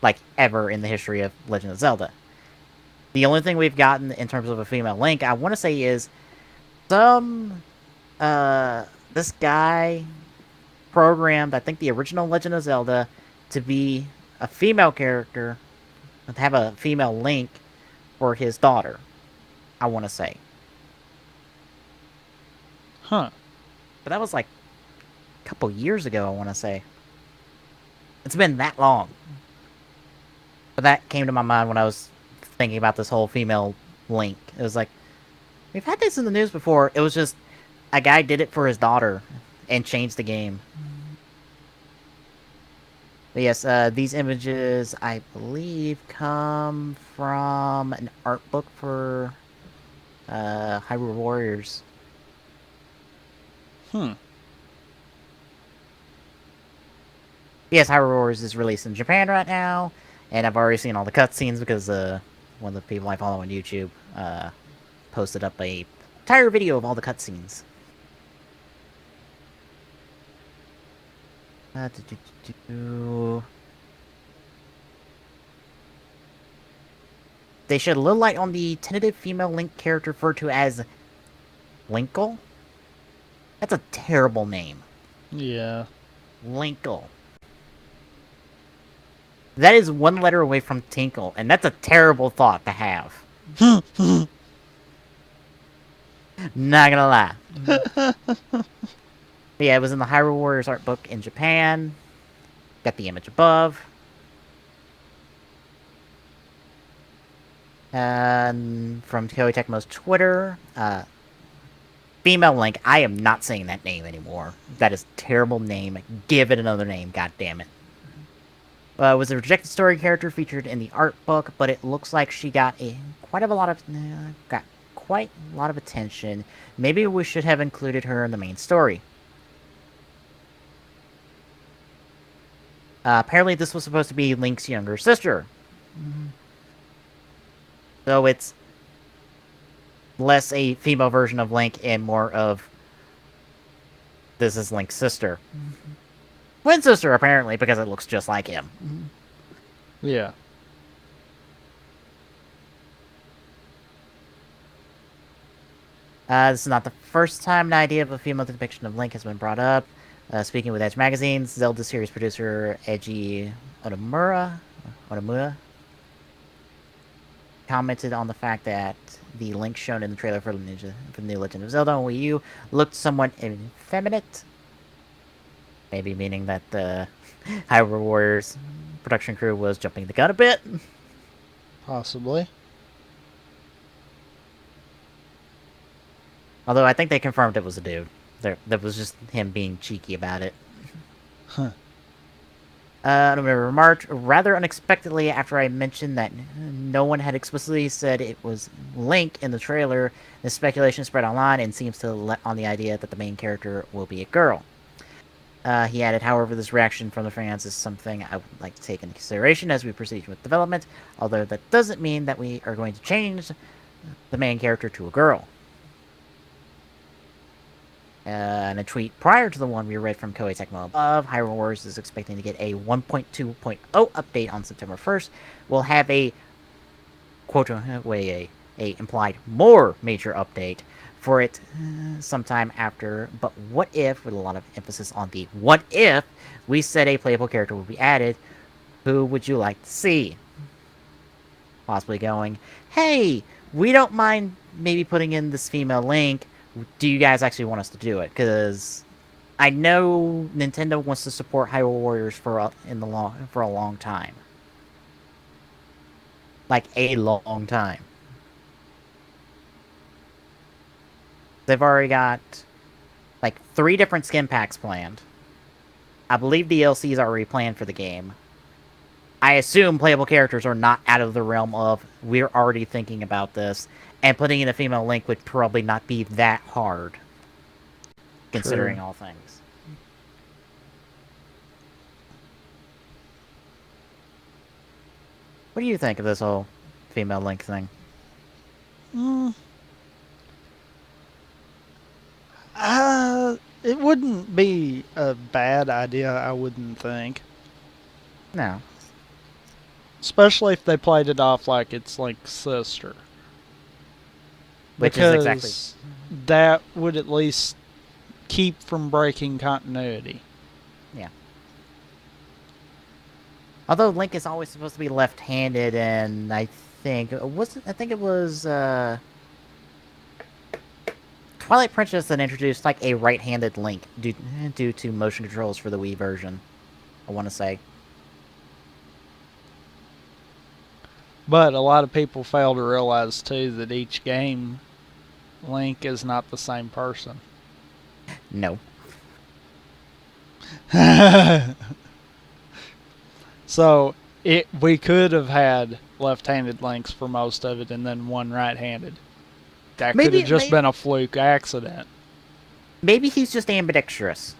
Like, ever in the history of Legend of Zelda. The only thing we've gotten in terms of a female Link, I want to say, is some, this guy programmed, I think, the original Legend of Zelda to be a female character, and have a female Link for his daughter, I want to say. Huh. But that was like a couple years ago, I want to say. It's been that long. But that came to my mind when I was thinking about this whole female Link. It was like, we've had this in the news before. It was just a guy did it for his daughter and changed the game. But yes, these images, I believe, come from an art book for Hyrule Warriors. Yes, Hyrule Warriors is released in Japan right now, and I've already seen all the cutscenes because one of the people I follow on YouTube posted up a entire video of all the cutscenes. They shed a little light on the tentative female Link character referred to as Linkle. That's a terrible name. Yeah. Linkle. That is one letter away from Tinkle, and that's a terrible thought to have. Not gonna lie. But yeah, it was in the Hyrule Warriors art book in Japan. Got the image above. And from Koei Tecmo's Twitter, female Link. I am not saying that name anymore. That is a terrible name. Give it another name, god damn it. Was a rejected story character featured in the art book, but it looks like she got quite a lot of attention. Maybe we should have included her in the main story. Apparently, this was supposed to be Link's younger sister. So it's less a female version of Link and more of this is Link's sister. Twin sister, apparently, because it looks just like him. Yeah. This is not the first time an idea of a female depiction of Link has been brought up. Speaking with Edge Magazine, Zelda series producer Eiji Onomura commented on the fact that the Link shown in the trailer for the new Legend of Zelda on Wii U looked somewhat effeminate. Maybe meaning that the Hyrule Warriors production crew was jumping the gun a bit. Possibly. Although I think they confirmed it was a dude. That was just him being cheeky about it. Huh. November remarked rather unexpectedly after I mentioned that no one had explicitly said it was Link in the trailer. The speculation spread online and seems to let on the idea that the main character will be a girl. He added, however, this reaction from the fans is something I would like to take into consideration as we proceed with development, although that doesn't mean that we are going to change the main character to a girl. In a tweet prior to the one we read from Koei Tecmo above, Hyrule Warriors is expecting to get a 1.2.0 update on September 1st. We'll have a implied more major update for it sometime after. But what if, with a lot of emphasis on the what if, we said a playable character would be added? Who would you like to see? Possibly going, hey, we don't mind maybe putting in this female Link. Do you guys actually want us to do it? Because I know Nintendo wants to support Hyrule Warriors for a long time. Like a long time. They've already got like 3 different skin packs planned. I believe DLCs are already planned for the game. I assume playable characters are not out of the realm of we're already thinking about this, and putting in a female Link would probably not be that hard, considering True. all things. What do you think of this whole female Link thing? It wouldn't be a bad idea, I wouldn't think. No. Especially if they played it off like it's Link's sister. Which Because is exactly... that would at least keep from breaking continuity. Yeah. Although Link is always supposed to be left-handed, and I think it was Twilight Princess that introduced like a right-handed Link due to motion controls for the Wii version. I want to say. But a lot of people fail to realize too that each game, Link is not the same person. No. So we could have had left-handed Links for most of it, and then one right-handed. That could have just been a fluke accident. Maybe he's just ambidextrous.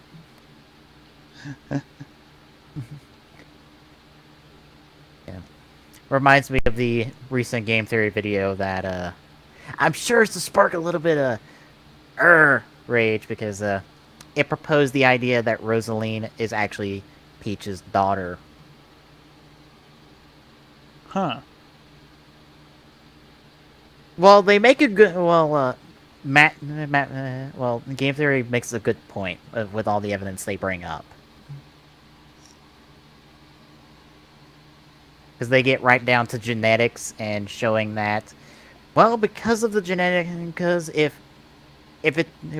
Yeah. Reminds me of the recent game theory video that I'm sure it's to spark a little bit of rage, because it proposed the idea that Rosaline is actually Peach's daughter. Huh. Well, they make a good... Well, game theory makes a good point with all the evidence they bring up. Because they get right down to genetics and showing that, well, because of the genetic... Because if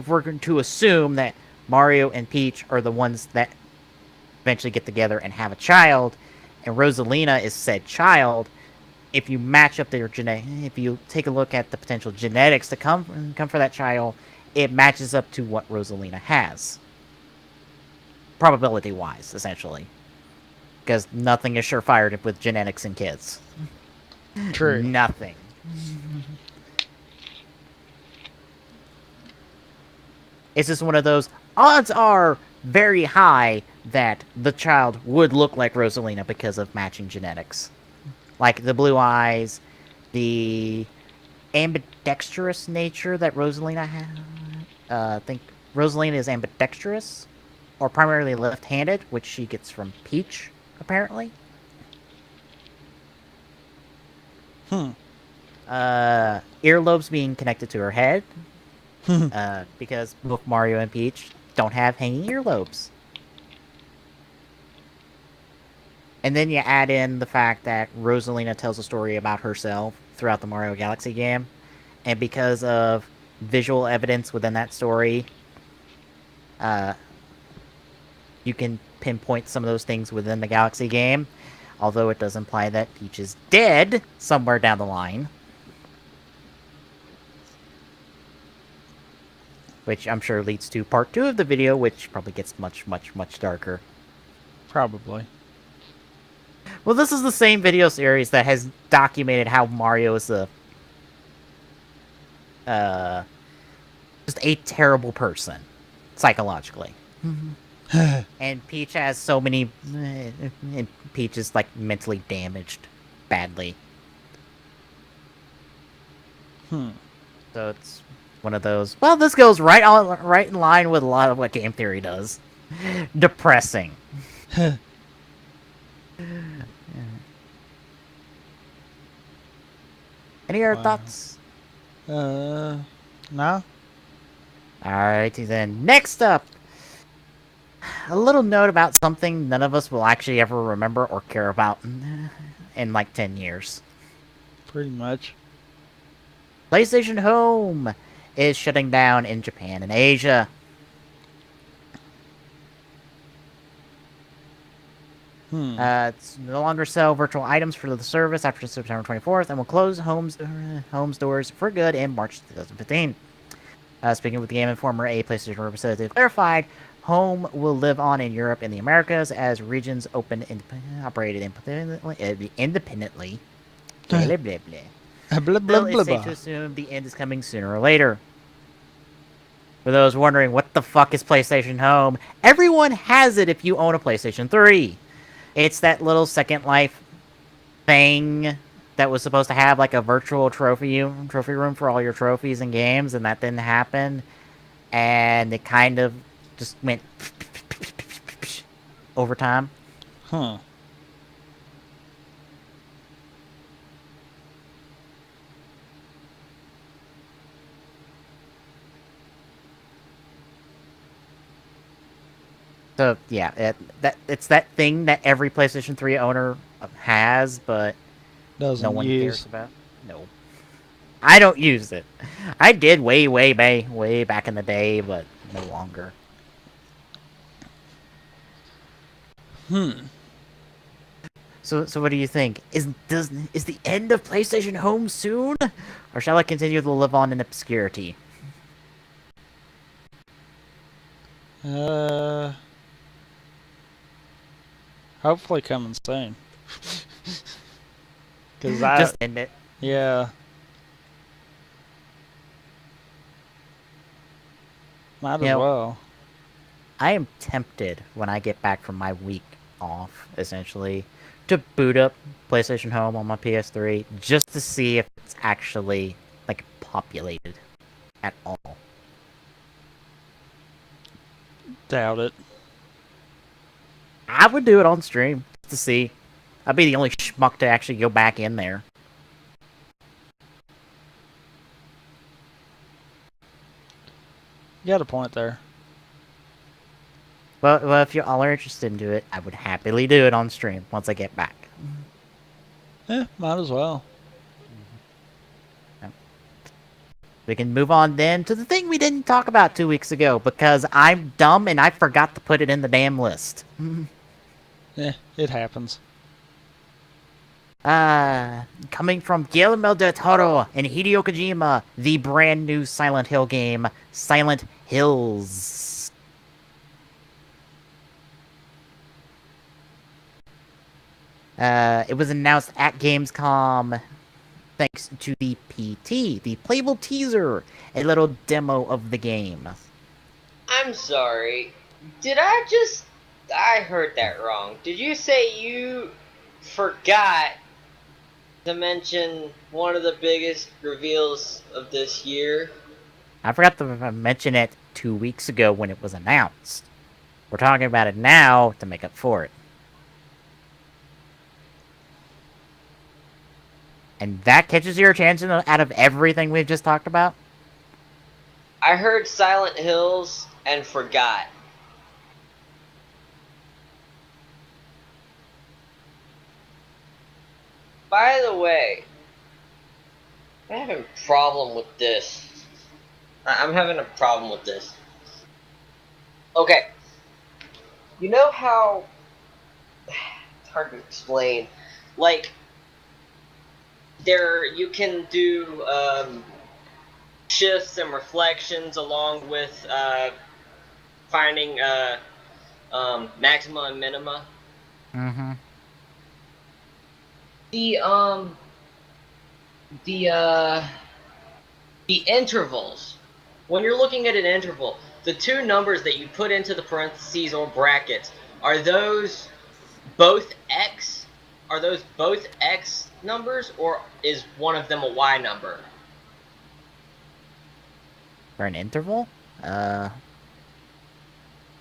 we're going to assume that Mario and Peach are the ones that eventually get together and have a child, and Rosalina is said child, if you match up their if you take a look at the potential genetics to come for that child, it matches up to what Rosalina has. Probability-wise, essentially. Because nothing is surefire with genetics in kids. True. Nothing. It's just one of those, odds are very high that the child would look like Rosalina because of matching genetics. Like the blue eyes, the ambidextrous nature that Rosalina has. I think Rosalina is ambidextrous, or primarily left-handed, which she gets from Peach, apparently. Earlobes being connected to her head. Because both Mario and Peach don't have hanging earlobes. And then you add in the fact that Rosalina tells a story about herself throughout the Mario Galaxy game. And because of visual evidence within that story, you can pinpoint some of those things within the Galaxy game. Although it does imply that Peach is dead somewhere down the line. Which I'm sure leads to part 2 of the video, which probably gets much, much, much darker. Probably. Well, this is the same video series that has documented how Mario is just a terrible person, psychologically. And Peach has so many... and Peach is, like, mentally damaged badly. So it's one of those... Well, this goes right in line with a lot of what game theory does. Depressing. Any other thoughts? No. Alrighty then. Next up, a little note about something none of us will actually ever remember or care about in like 10 years. Pretty much. PlayStation Home is shutting down in Japan and Asia. It's no longer sell virtual items for the service after September 24th and will close Home's doors for good in March 2015. Speaking with the Game Informer, a PlayStation representative clarified, Home will live on in Europe and the Americas as regions operated independently. Blah, blah, blah, blah. Blah blah Still, it's blah safe to blah. assume the end is coming sooner or later. For those wondering what the fuck is PlayStation Home, everyone has it if you own a PlayStation 3. It's that little Second Life thing that was supposed to have like a virtual trophy room for all your trophies and games, and that didn't happen. And it kind of just went over time. Huh. So yeah, it's that thing that every PlayStation 3 owner has, but Doesn't no one use. cares about. No, I don't use it. I did way back in the day, but no longer. So what do you think? Is the end of PlayStation Home soon, or shall I continue to live on in obscurity? Hopefully coming soon. Cause Just end it. yeah. Might as well. I am tempted when I get back from my week off, essentially, to boot up PlayStation Home on my PS3 just to see if it's actually like populated at all. Doubt it. I would do it on stream just to see. I'd be the only schmuck to actually go back in there. You got a point there. Well, if you all are interested into it, I would happily do it on stream once I get back. Yeah, might as well. We can move on then to the thing we didn't talk about 2 weeks ago because I'm dumb and I forgot to put it in the damn list. Yeah, it happens. Coming from Guillermo del Toro and Hideo Kojima, the brand new Silent Hill game, Silent Hills. It was announced at Gamescom thanks to the PT, the playable teaser, a little demo of the game. I'm sorry. I heard that wrong. Did you say you forgot to mention one of the biggest reveals of this year? I forgot to mention it 2 weeks ago when it was announced. We're talking about it now to make up for it. And that catches your attention out of everything we've just talked about? I heard Silent Hills and forgot. By the way, I'm having a problem with this. I'm having a problem with this. Okay. You know how... It's hard to explain. Like, you can do shifts and reflections along with finding maxima and minima. Mm-hmm. The intervals. When you're looking at an interval, the two numbers that you put into the parentheses or brackets, are those both x? Are those both x numbers, or is one of them a y number? For an interval? I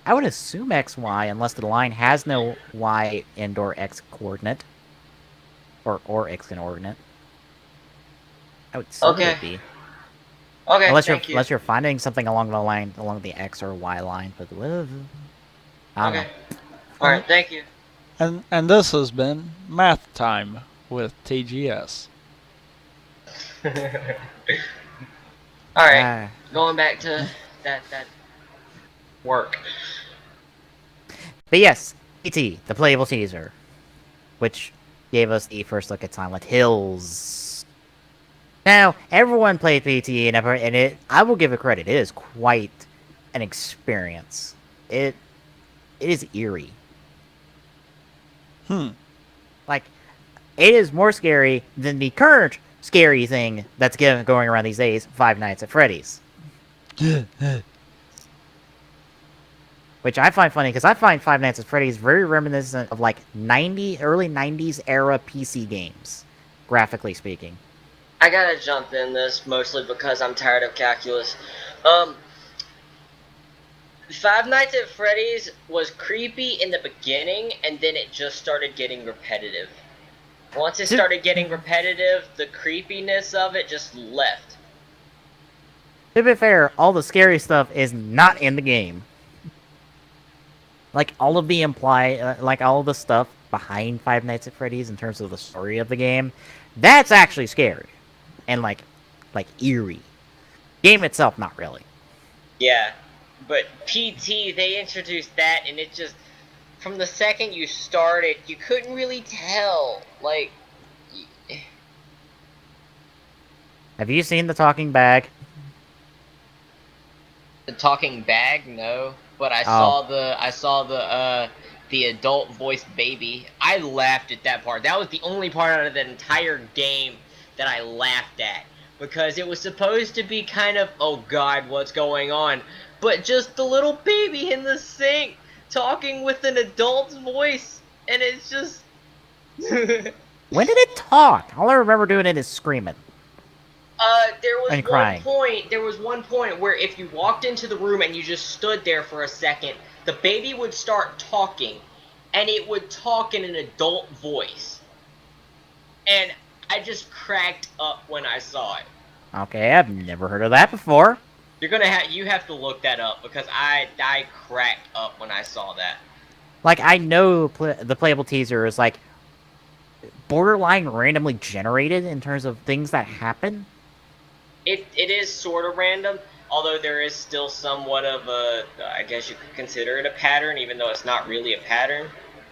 would assume XY unless the line has no Y and or X coordinate. Or X coordinate. I would assume it would be. Okay, Unless you're finding something along the X or Y line, but I don't know. Alright, thank you. And this has been Math Time with TGS. Alright, going back to that work. But yes, PT, the playable teaser, which gave us the first look at Silent Hills. Now, everyone played PT, and it. I will give it credit. It is quite an experience. It is eerie. Like, it is more scary than the current scary thing that's going around these days, Five Nights at Freddy's. Which I find funny, because I find Five Nights at Freddy's very reminiscent of, like, early 90s era PC games, graphically speaking. I gotta jump in this, mostly because I'm tired of calculus. Five Nights at Freddy's was creepy in the beginning, and then it just started getting repetitive. Once it started getting repetitive, the creepiness of it just left. To be fair, all the scary stuff is not in the game. Like, all of the all of the stuff behind Five Nights at Freddy's in terms of the story of the game, that's actually scary. And, like eerie. Game itself, not really. Yeah, but PT, they introduced that, and it just, from the second you started, you couldn't really tell. Like, Have you seen the talking bag? the talking bag, no. But I saw the adult voiced baby. I laughed at that part. That was the only part out of the entire game that I laughed at. Because it was supposed to be kind of, oh god, what's going on? But just the little baby in the sink talking with an adult's voice. And it's just... When did it talk? All I remember doing it is screaming. There was one point where if you walked into the room and you just stood there for a second, the baby would start talking, and it would talk in an adult voice. And I just cracked up when I saw it. Okay, I've never heard of that before. You have to look that up, because I cracked up when I saw that. Like, I know the playable teaser is, like, borderline randomly generated in terms of things that happen. It is sort of random, although there is still somewhat of a, I guess you could consider it a pattern, even though it's not really a pattern.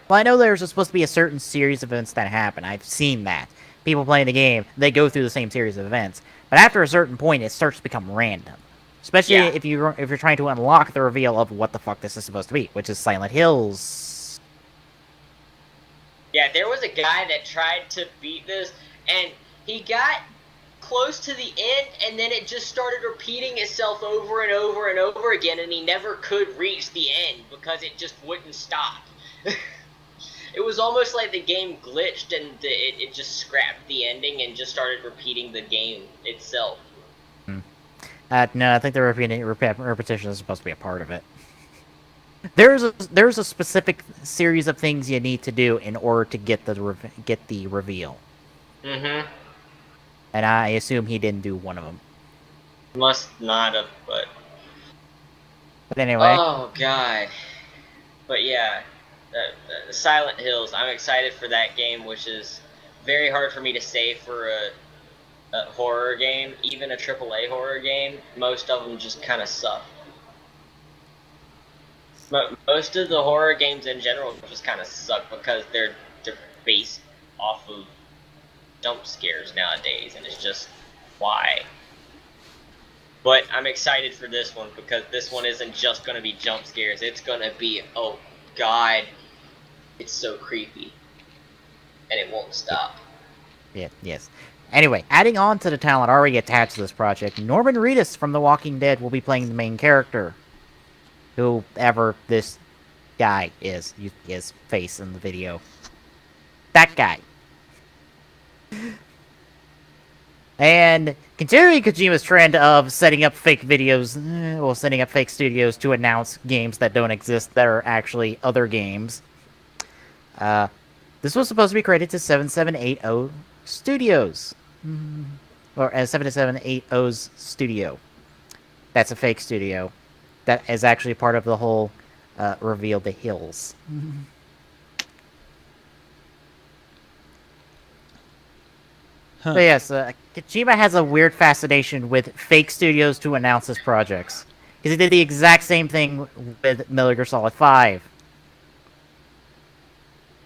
Well, I know there's supposed to be a certain series of events that happen. I've seen that. People playing the game, they go through the same series of events. But after a certain point, it starts to become random. Especially if you're trying to unlock the reveal of what the fuck this is supposed to be, which is Silent Hills. Yeah, there was a guy that tried to beat this, and he got close to the end, and then it just started repeating itself over and over and over again, and he never could reach the end because it just wouldn't stop. It was almost like the game glitched and it just scrapped the ending and just started repeating the game itself. No, I think the repetition is supposed to be a part of it. There's a specific series of things you need to do in order to get the reveal. Mm-hmm. And I assume he didn't do one of them. Must not have, but... But anyway. Oh, God. But yeah, Silent Hills, I'm excited for that game, which is very hard for me to say for a horror game, even a AAA horror game. Most of them just kind of suck. Most of the horror games in general just kind of suck because they're based off of jump scares nowadays, and it's just, why? But I'm excited for this one, because this one isn't just going to be jump scares, it's going to be, oh god, it's so creepy. And it won't stop. Yeah, yes. Anyway, adding on to the talent already attached to this project, Norman Reedus from The Walking Dead will be playing the main character. Whoever this guy is, his face in the video. That guy. And continuing Kojima's trend of setting up fake videos, setting up fake studios to announce games that don't exist that are actually other games. This was supposed to be created to 7780 Studios. Or as 7780's studio. That's a fake studio. That is actually part of the whole reveal the hills. Huh. So yes, Kojima has a weird fascination with fake studios to announce his projects. Because he did the exact same thing with Metal Gear Solid 5.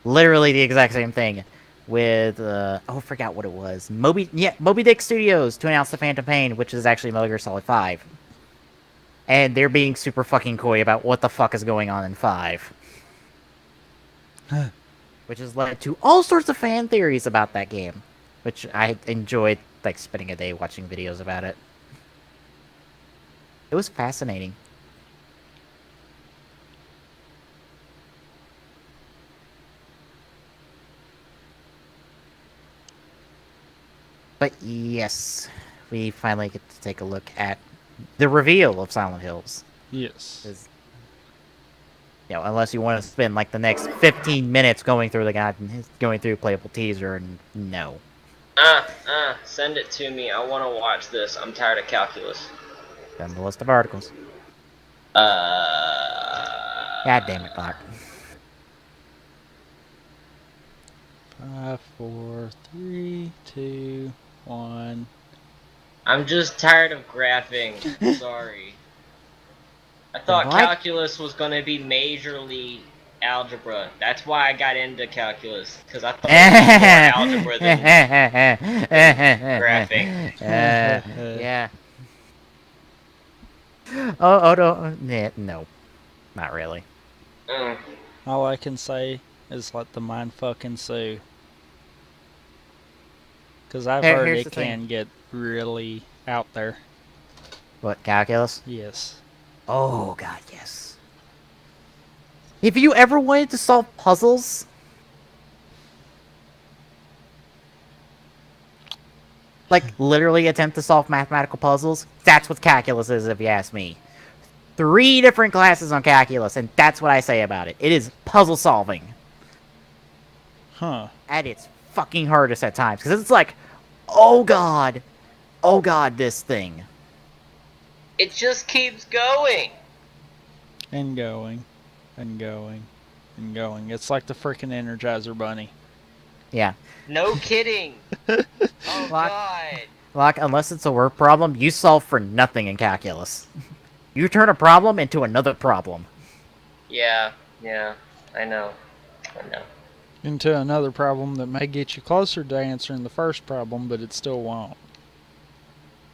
Literally the exact same thing. with I forgot what it was. Moby Dick Studios to announce the Phantom Pain, which is actually Metal Gear Solid 5. And they're being super fucking coy about what the fuck is going on in 5. Which has led to all sorts of fan theories about that game, which I enjoyed, like, spending a day watching videos about it. It was fascinating. But yes, we finally get to take a look at the reveal of Silent Hills. Yes. You know, unless you want to spend like the next 15 minutes going through going through playable teaser, and no. Send it to me. I want to watch this. I'm tired of calculus. Then the list of articles. God damn it, Bach. 5, 4, 3, 2, 1. I'm just tired of graphing. Sorry. I thought What? calculus was going to be majorly algebra. That's why I got into calculus, because I thought it was more algebra than graphing. Yeah. Oh no, no, not really. All I can say is let the mind fucking sue. Because I've heard Here's it the thing. can get really out there. What, calculus? Yes. Oh god, yes. If you ever wanted to solve puzzles, like literally attempt to solve mathematical puzzles, that's what calculus is, if you ask me. 3 different classes on calculus, and that's what I say about it. It is puzzle solving. Huh. At its fucking hardest at times, because it's like, oh god, this thing. It just keeps going. And going. And going. And going. It's like the freaking Energizer Bunny. Yeah. No kidding. Oh god. Like, unless it's a word problem, you solve for nothing in calculus. You turn a problem into another problem. Yeah, I know. Into another problem that may get you closer to answering the first problem, but it still won't.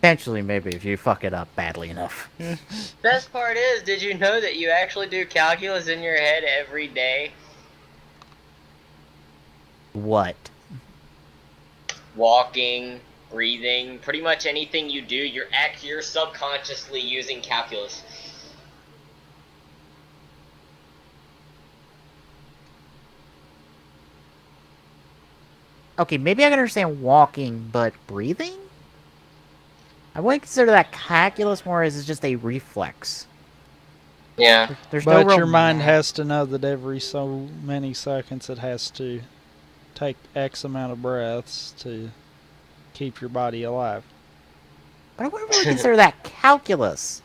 Potentially, maybe, if you fuck it up badly enough. Best part is, did you know that you actually do calculus in your head every day? What? Walking, breathing, pretty much anything you do, you're subconsciously using calculus. Okay, maybe I can understand walking, but breathing? I wouldn't consider that calculus more as just a reflex. Yeah. There's But no real your mind math. has to know that every so many seconds it has to take X amount of breaths to keep your body alive. But I wouldn't really consider that calculus.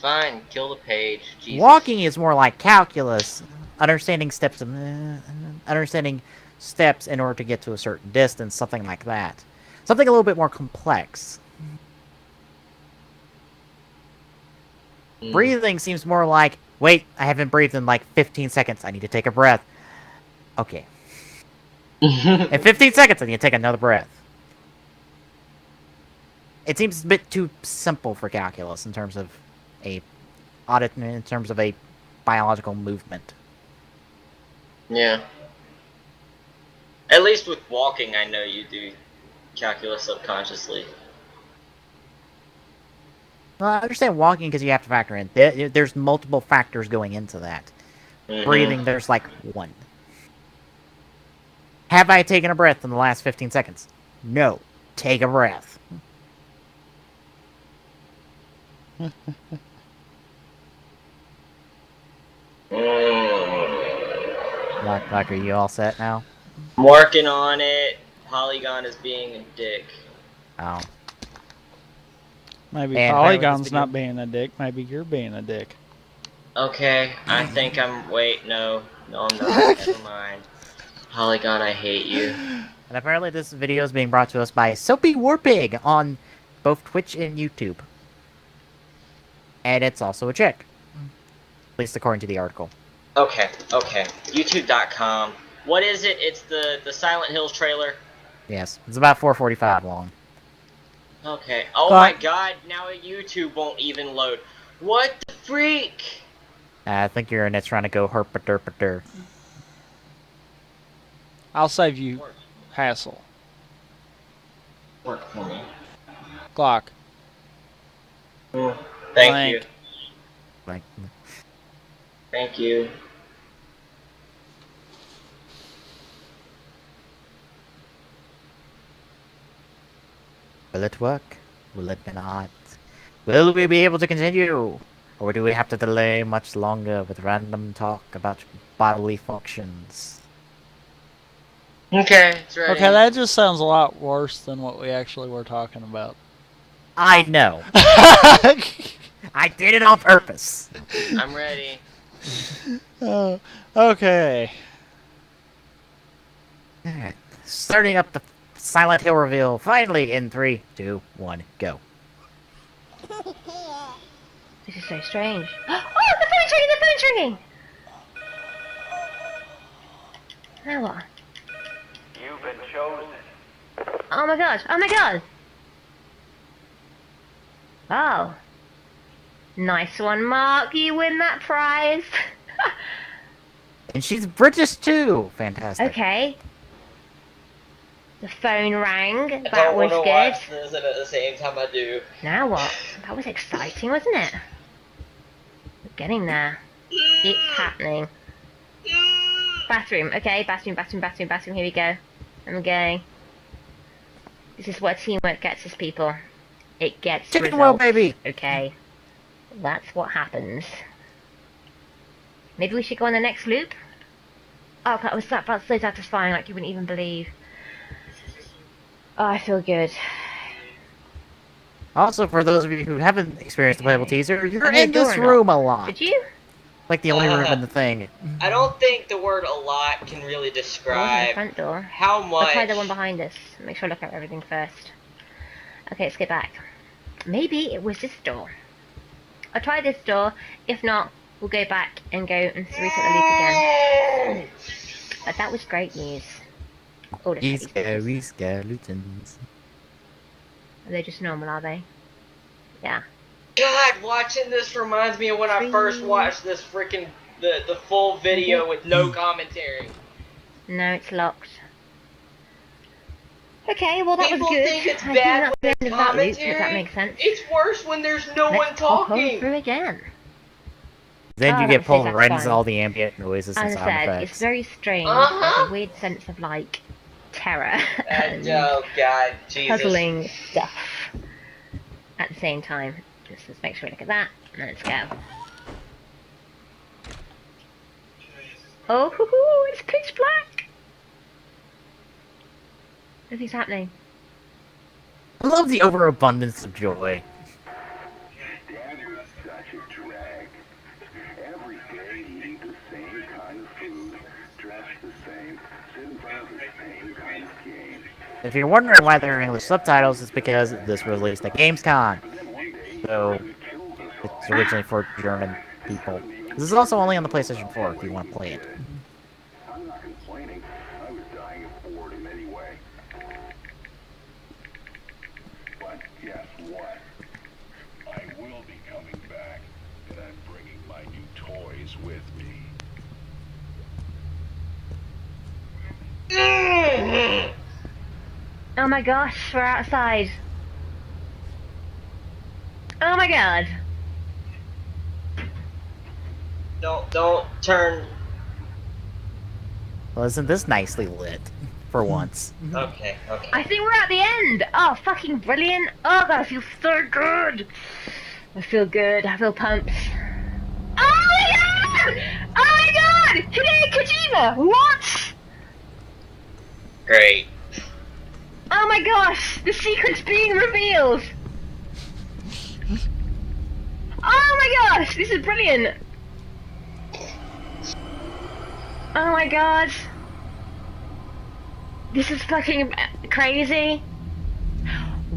Fine. Kill the page. Jesus. Walking is more like calculus. Understanding steps in order to get to a certain distance, something like that. Something a little bit more complex. Breathing seems more like, wait, I haven't breathed in like 15 seconds. I need to take a breath. Okay. In 15 seconds, I need to take another breath. It seems a bit too simple for calculus in terms of a biological movement. Yeah. At least with walking, I know you do calculus subconsciously. Well, I understand walking because you have to factor in. There's multiple factors going into that. Breathing, there's like one. Have I taken a breath in the last 15 seconds? No. Take a breath. Like, are you all set now? I'm working on it. Polygon is being a dick. Oh. Maybe And Polygon's video- not being a dick. Maybe you're being a dick. Okay, I think I'm. Wait, no. No, I'm not. Never mind. Polygon, I hate you. And apparently this video is being brought to us by Soapy Warpig on both Twitch and YouTube. And it's also a chick. At least according to the article. Okay. YouTube.com. What is it? It's the Silent Hills trailer. Yes, it's about 4:45 long. Okay. Oh But- my god, now YouTube won't even load. What the freak? I think your internet's trying to go herpaderpader. I'll save you hassle. Work for me. Glock. Thank Blank. you. Like, Thank you. will it work? Will it not? Will we be able to continue? Or do we have to delay much longer with random talk about bodily functions? Okay, it's ready. Okay, that just sounds a lot worse than what we actually were talking about. I know. I did it on purpose. I'm ready. Okay. Alright. Starting up the Silent Hill reveal. Finally, in 3, 2, 1, go. This is so strange. Oh, the phone's ringing! The phone's ringing! Now what? You've been chosen. Oh my god! Oh my god! Oh. Nice one, Mark. You win that prize. And she's British too. Fantastic. Okay. The phone rang. I That don't was want to good. watch this, and at the same time I do. Now what? That was exciting, wasn't it? We're getting there. It's happening. Bathroom. Okay, bathroom. Here we go. I'm going. This is what teamwork gets us, people. It gets Chicken results. well, baby. Okay. That's what happens. Maybe we should go on the next loop? Oh, that was so satisfying, like you wouldn't even believe. Oh, I feel good. Also, for those of you who haven't experienced the playable teaser, you're I heard in this door knock. room a lot. Did you? Like the only room in the thing. I don't think the word "a lot" can really It wasn't the describe front door. how I'll much. try the one behind us. Make sure I look at everything first. Okay, let's get back. Maybe it was this door. I'll try this door. If not, we'll go back and go and reset the loop again. But that was great news. Oh, there's These heavy scary skeletons. Are they just normal, are they? Yeah. God, watching this reminds me of when I first watched this freaking the full video with no commentary. No, it's locked. Okay, well that People was good. think it's I bad think that's when the there's end of that loop, if that commentary. makes sense. It's worse when there's no one Let's pop on talking. through again. Then Oh, you that get was so pulled right into satisfying. all the ambient noises and As I sound said, effects. it's very strange. Uh-huh. There's a weird sense of like terror and Oh God, Jesus. puzzling stuff at the same time. Let's make sure we look at that. And let's go. Oh, hoo, hoo, it's pitch black. Nothing's happening. I love the overabundance of joy. Dad was such a drag. Every day he'd eat the same kind of food, dress the same, sit in front of the same kind of game. If you're wondering why there are English subtitles, it's because this was released at Gamescom. So, it's originally for German people. This is also only on the PlayStation 4 if you want to play it. I'm not complaining. I was dying of boredom anyway. But guess what? I will be coming back, and I'm bringing my new toys with me. Oh my gosh, we're outside. Oh my god. Don't turn. Well, isn't this nicely lit? For once. Okay, okay. I think we're at the end. Oh, fucking brilliant. Oh god, I feel so good. I feel good. I feel pumped. Oh my god! Oh my god! Hideo Kojima! What? Great. Oh my gosh! The secret's being revealed! Oh my gosh! This is brilliant! Oh my god! This is fucking crazy!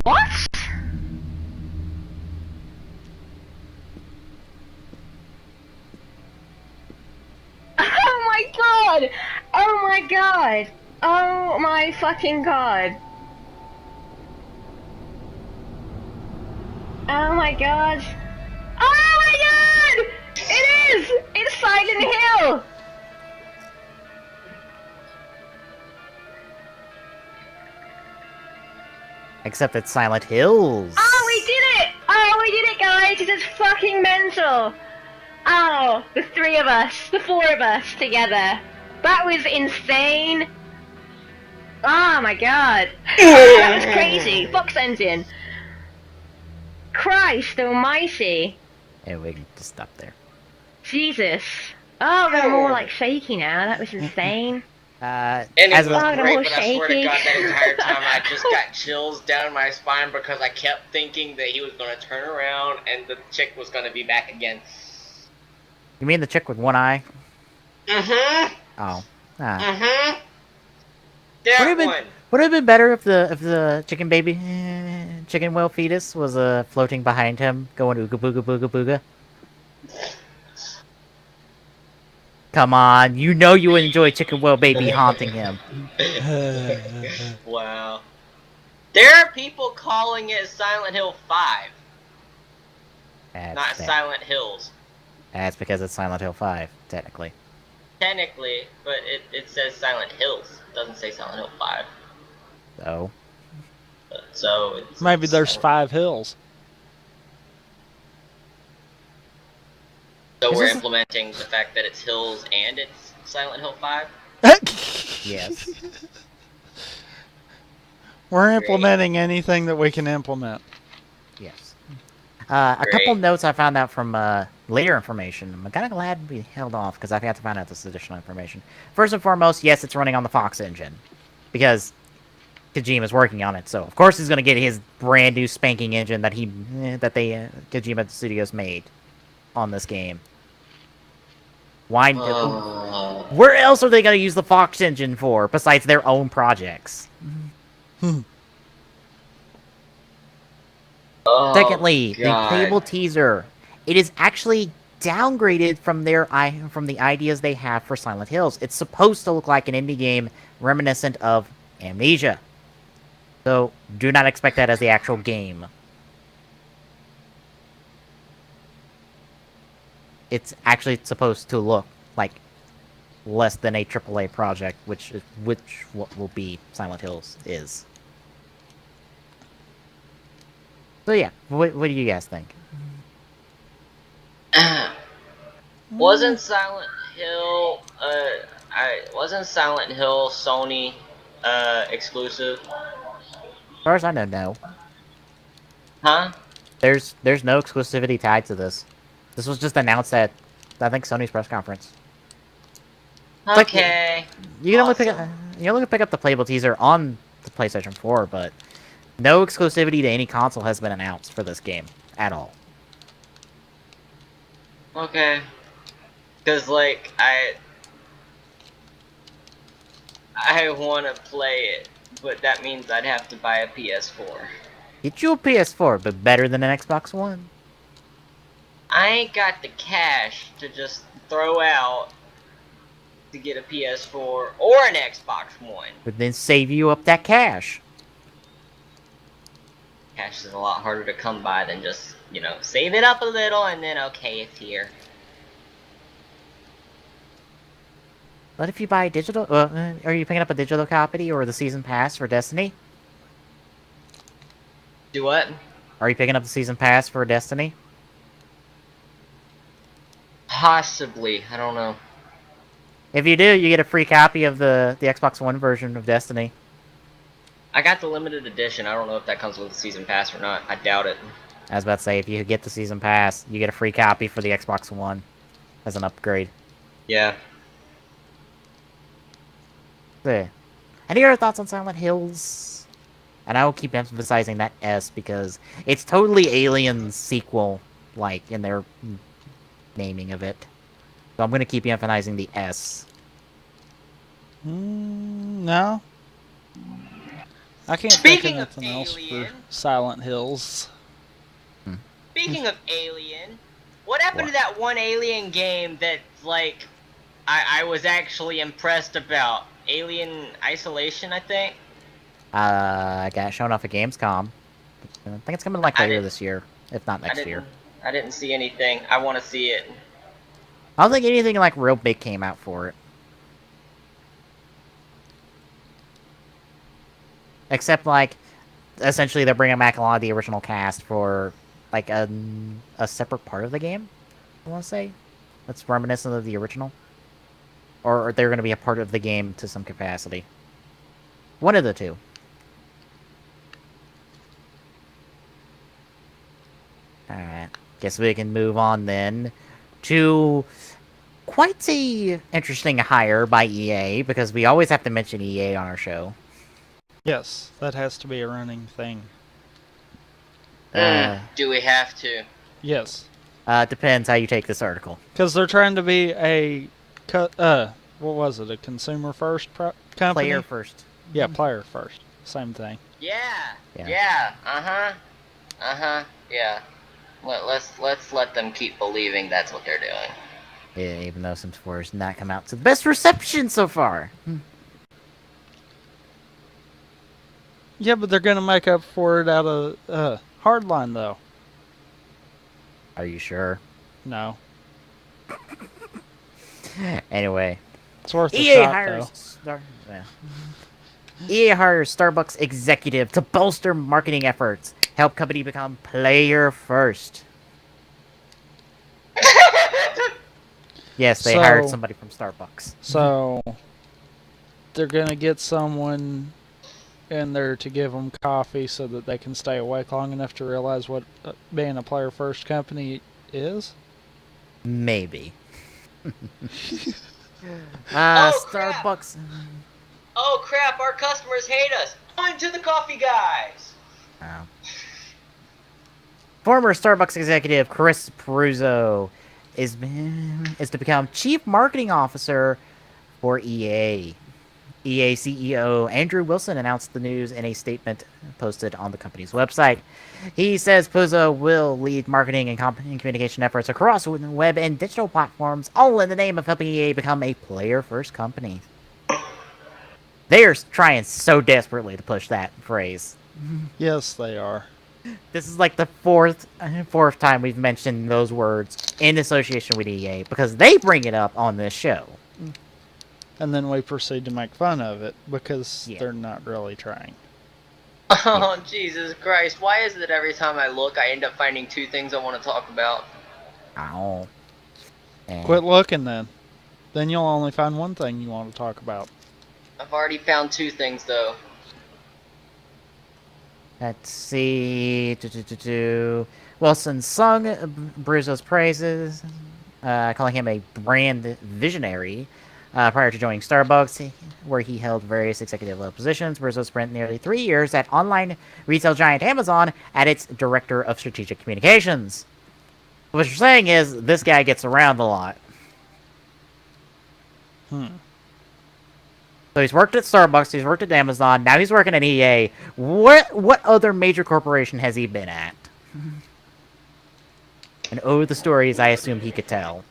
What? Oh my god! Oh my god! Oh my fucking god! Oh my god! Oh my god! It is! It's Silent Hill! Except it's Silent Hills. Oh, we did it! Oh, we did it, guys! This is fucking mental! Oh, the three of us, the four of us together. That was insane! Oh my god! That was crazy! Fox Engine! Christ almighty! Yeah, we can just stop there. Jesus! Oh, they're more like shaky now. That was insane. And it As was a, Oh, the great, more but I swear to shaky. God, that entire time I just got chills down my spine because I kept thinking that he was going to turn around and the chick was going to be back again. you mean the chick with one eye? Mm-hmm. Oh. Mm-hmm. That one. Would it have been better if the chicken baby, chicken whale fetus was floating behind him, going ooga booga booga booga? Come on, you know you enjoy chicken whale baby haunting him. Wow. There are people calling it Silent Hill 5, not Silent Hills. That's because it's Silent Hill 5, technically. Technically, but it says Silent Hills. It doesn't say Silent Hill 5. So, So it's Maybe there's 5 hills. So Is we're this- implementing the fact that it's Hills and it's Silent Hill 5? yes. We're implementing anything that we can implement. Yes. A couple Great. notes I found out from later information. I'm kind of glad we held off because I've had to find out this additional information. First and foremost, yes, it's running on the Fox engine because Kojima's working on it. So of course he's going to get his brand new spanking engine that Kojima Studios made on this game. Why? Where else are they going to use the Fox engine for besides their own projects? Oh, Secondly, the God. playable teaser. It is actually downgraded from the ideas they have for Silent Hills. It's supposed to look like an indie game reminiscent of Amnesia. So do not expect that as the actual game. It's actually supposed to look like less than a AAA project, which what will be Silent Hills is. So yeah, what do you guys think? Wasn't Silent Hill wasn't Silent Hill Sony exclusive? As far as I know, no. Huh? There's no exclusivity tied to this. This was just announced at, I think, Sony's press conference. like- Okay. You can only pick up the playable teaser on the PlayStation 4, but no exclusivity to any console has been announced for this game at all. Okay. Cause like I want to play it, but that means I'd have to buy a PS4. Get you a PS4, but better than an Xbox One. I ain't got the cash to just throw out to get a PS4 or an Xbox One. But then save you up that cash. Cash is a lot harder to come by than just, you know, save it up a little and then okay, it's here. But if you buy a digital, are you picking up a digital copy or the season pass for Destiny? Do what? Are you picking up the season pass for Destiny? Possibly. I don't know. If you do, you get a free copy of the Xbox One version of Destiny. I got the limited edition. I don't know if that comes with a season pass or not. I doubt it. I was about to say, if you get the season pass, you get a free copy for the Xbox One as an upgrade. Yeah. So, yeah. Any other thoughts on Silent Hills? And I will keep emphasizing that S because it's totally Alien's sequel, like, in their naming of it. So I'm going to keep emphasizing the S. No. I can't Speaking think of of anything else for Alien. Silent Hills. Speaking of Alien, what happened to that one Alien game that, like, I was actually impressed about? Alien Isolation, I think. I got shown off at Gamescom. I think it's coming like later this year, if not next year. I didn't see anything. I want to see it. I don't think anything like real big came out for it. Except like, essentially they're bringing back a lot of the original cast for like a separate part of the game. I want to say that's reminiscent of the original, or they're going to be a part of the game to some capacity. One of the two. Alright, guess we can move on then to quite a interesting hire by EA, because we always have to mention EA on our show. Yes, that has to be a running thing. Do we have to? Yes. Depends how you take this article. Because they're trying to be a, what was it, a consumer first company? Player first. Yeah, player first. Same thing. Yeah. Yeah. Yeah. Let's let them keep believing that's what they're doing. Yeah, even though Sims 4 has not come out to the best reception so far. Yeah, but they're going to make up for it out of Hardline, though. Are you sure? No. Anyway. It's worth a EA shot, hires EA hires Starbucks executive to bolster marketing efforts. Help company become player first. Yes, they hired somebody from Starbucks. So, they're going to get someone in there to give them coffee so that they can stay awake long enough to realize what being a player first company is? Maybe. Starbucks. Oh crap, our customers hate us. On to the coffee guys. Wow. Former Starbucks executive Chris Peruzzo is to become chief marketing officer for EA. EA CEO Andrew Wilson announced the news in a statement posted on the company's website. He says Peruzzo will lead marketing and communication efforts across web and digital platforms, all in the name of helping EA become a player-first company. They are trying so desperately to push that phrase. Yes, they are. This is like the fourth time we've mentioned those words in association with EA, because they bring it up on this show. And then we proceed to make fun of it because they're not really trying. Oh, Jesus Christ. Why is it every time I look, I end up finding two things I want to talk about? Ow. Quit looking then. Then you'll only find one thing you want to talk about. I've already found two things, though. Let's see. Wilson sung Bruzzo's praises, calling him a brand visionary. Prior to joining Starbucks, where he held various executive level positions, Bruzzo spent nearly 3 years at online retail giant Amazon as its director of strategic communications. What you're saying is this guy gets around a lot. So he's worked at Starbucks, he's worked at Amazon, now he's working at EA. What other major corporation has he been at? And the stories I assume he could tell.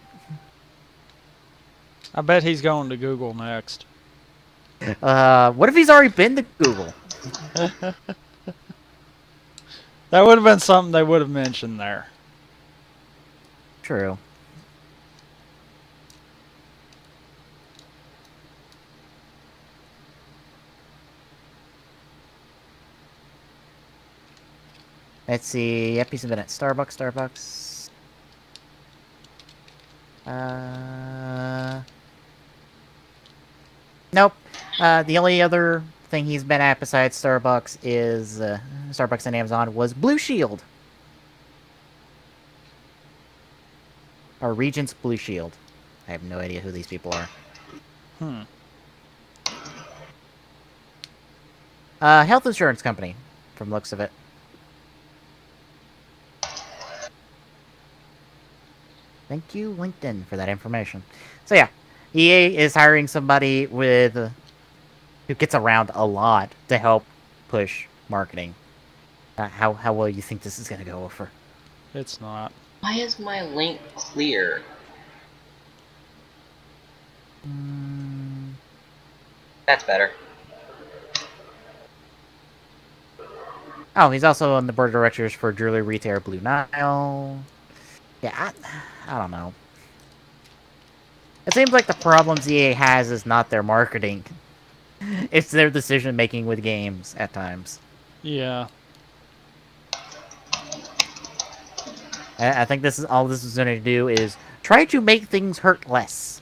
I bet he's going to Google next. What if he's already been to Google? That would have been something they would have mentioned there. True. Let's see. Yep, he's been at Starbucks. Nope. The only other thing he's been at besides Starbucks is Starbucks and Amazon was Blue Shield. Or Regent's Blue Shield. I have no idea who these people are. Health insurance company, from the looks of it. Thank you, LinkedIn, for that information. So yeah, EA is hiring somebody who gets around a lot to help push marketing. How well you think this is going to go over? It's not. Why is my link clear? That's better. Oh, he's also on the board of directors for jewelry retailer Blue Nile. Yeah, I don't know. It seems like the problems EA has is not their marketing. It's their decision making with games at times. Yeah. I think this is all this is going to do is try to make things hurt less.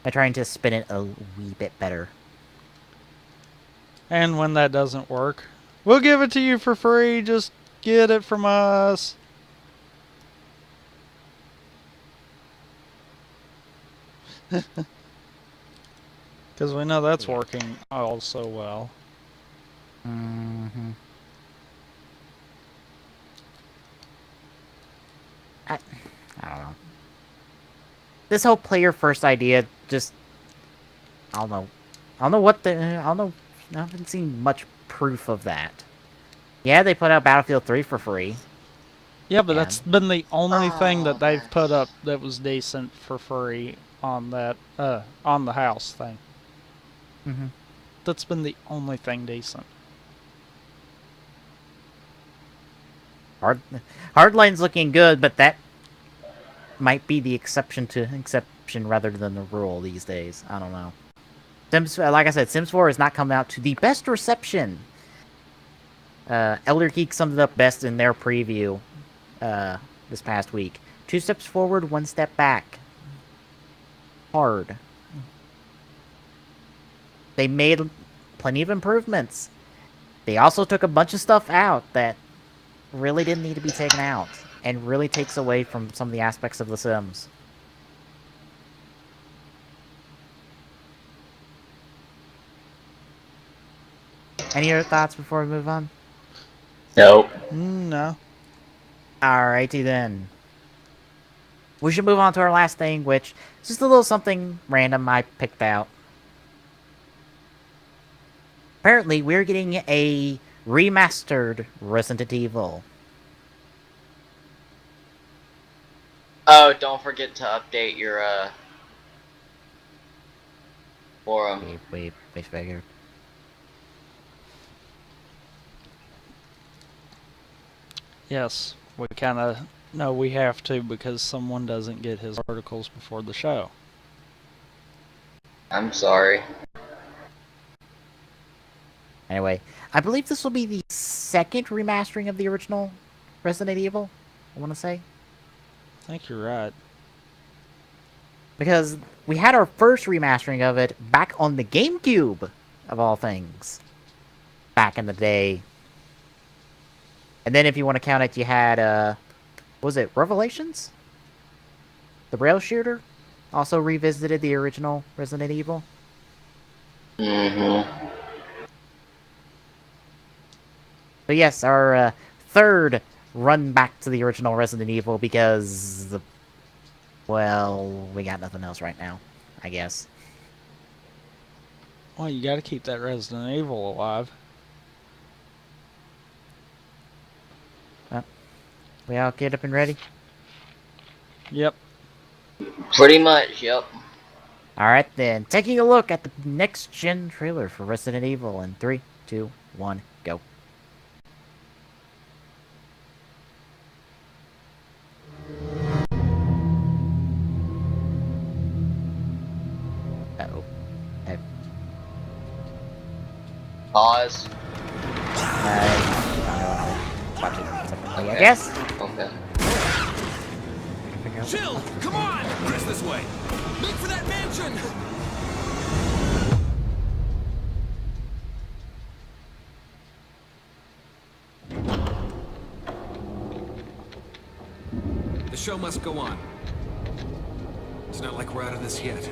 By trying to spin it a wee bit better. And when that doesn't work, we'll give it to you for free. Just get it from us. Because we know that's working all so well. Mm-hmm. I don't know. This whole player first idea just I don't know. I haven't seen much proof of that. Yeah, they put out Battlefield 3 for free. Yeah, but that's been the only thing that they've man. put up that was decent for free on that on the house thing. Mm-hmm. That's been the only thing decent. Hardline's looking good, but that might be the exception rather than the rule these days. I don't know. Sims, like I said, Sims 4 has not come out to the best reception. Elder Geek summed it up best in their preview this past week. 2 steps forward, 1 step back. Hard. They made plenty of improvements. They also took a bunch of stuff out that really didn't need to be taken out, and really takes away from some of the aspects of The Sims. Any other thoughts before we move on? Nope. No. Alrighty then. We should move on to our last thing, which is just a little something random I picked out. Apparently, we're getting a remastered Resident Evil. Oh, don't forget to update your forum. We figured. Yes, we kind of know we have to because someone doesn't get his articles before the show. I'm sorry. Anyway, I believe this will be the second remastering of the original Resident Evil, I want to say. I think you're right. Because we had our first remastering of it back on the GameCube, of all things. Back in the day. And then if you want to count it, you had, was it Revelations? The rail shooter? Also revisited the original Resident Evil. Mm-hmm. But yes, our third run back to the original Resident Evil because, well, we got nothing else right now, I guess. Well, you got to keep that Resident Evil alive. We all get up and ready? Yep. Pretty much, yep. Alright then, taking a look at the next gen trailer for Resident Evil in 3, 2, 1, go. Uh-oh. Pause. I'll watch it separately, I guess. Okay. Chill! Come on! Chris, this way! Make for that mansion! The show must go on. It's not like we're out of this yet.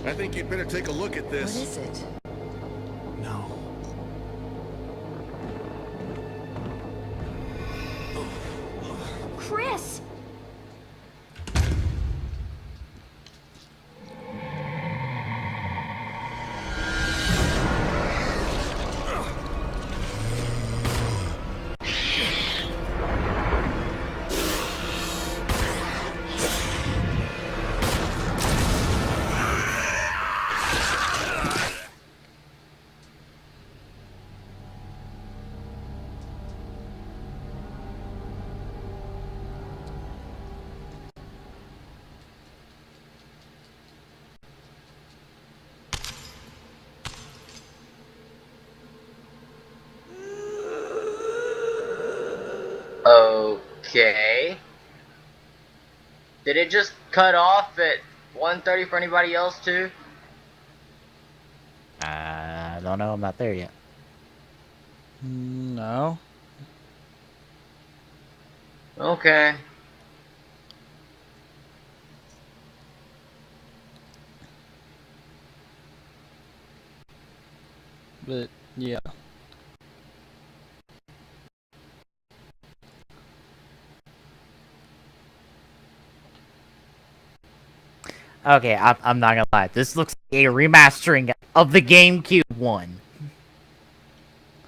I think you'd better take a look at this. What is it? No. Chris! Okay. Did it just cut off at 1:30 for anybody else too? I don't know. I'm not there yet. No. Okay. But yeah. Okay, I'm not gonna lie. This looks like a remastering of the GameCube one.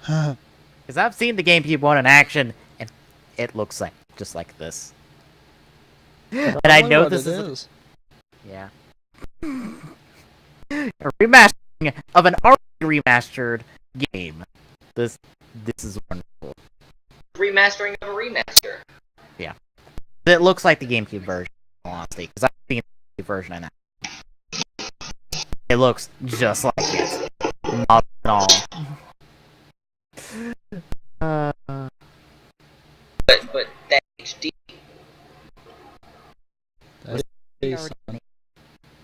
Because I've seen the GameCube one in action, and it looks like just like this. And I know What this it is. is. Yeah. A remastering of an already remastered game. This is wonderful. Remastering of a remaster. It looks like the GameCube version, honestly, because I've seen the version in that. It looks just like it. Not at all. But that HD. That is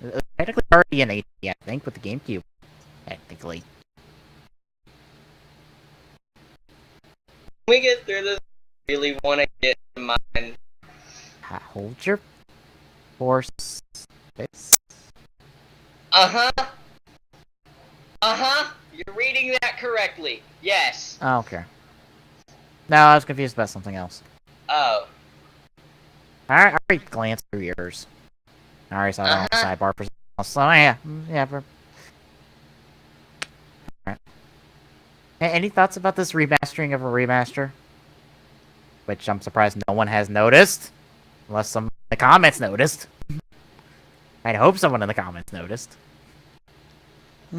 It was technically already in HD, I think, with the GameCube. Technically. When we get through this, I really want to get mine. Hold your horses. Uh-huh. Uh-huh. You're reading that correctly. Yes. Oh, okay. No, I was confused about something else. Oh. I already glanced through yours. I already saw it on the sidebar for so yeah. Alright. Any thoughts about this remastering of a remaster? Which I'm surprised no one has noticed. Unless some in the comments noticed. I'd hope someone in the comments noticed. I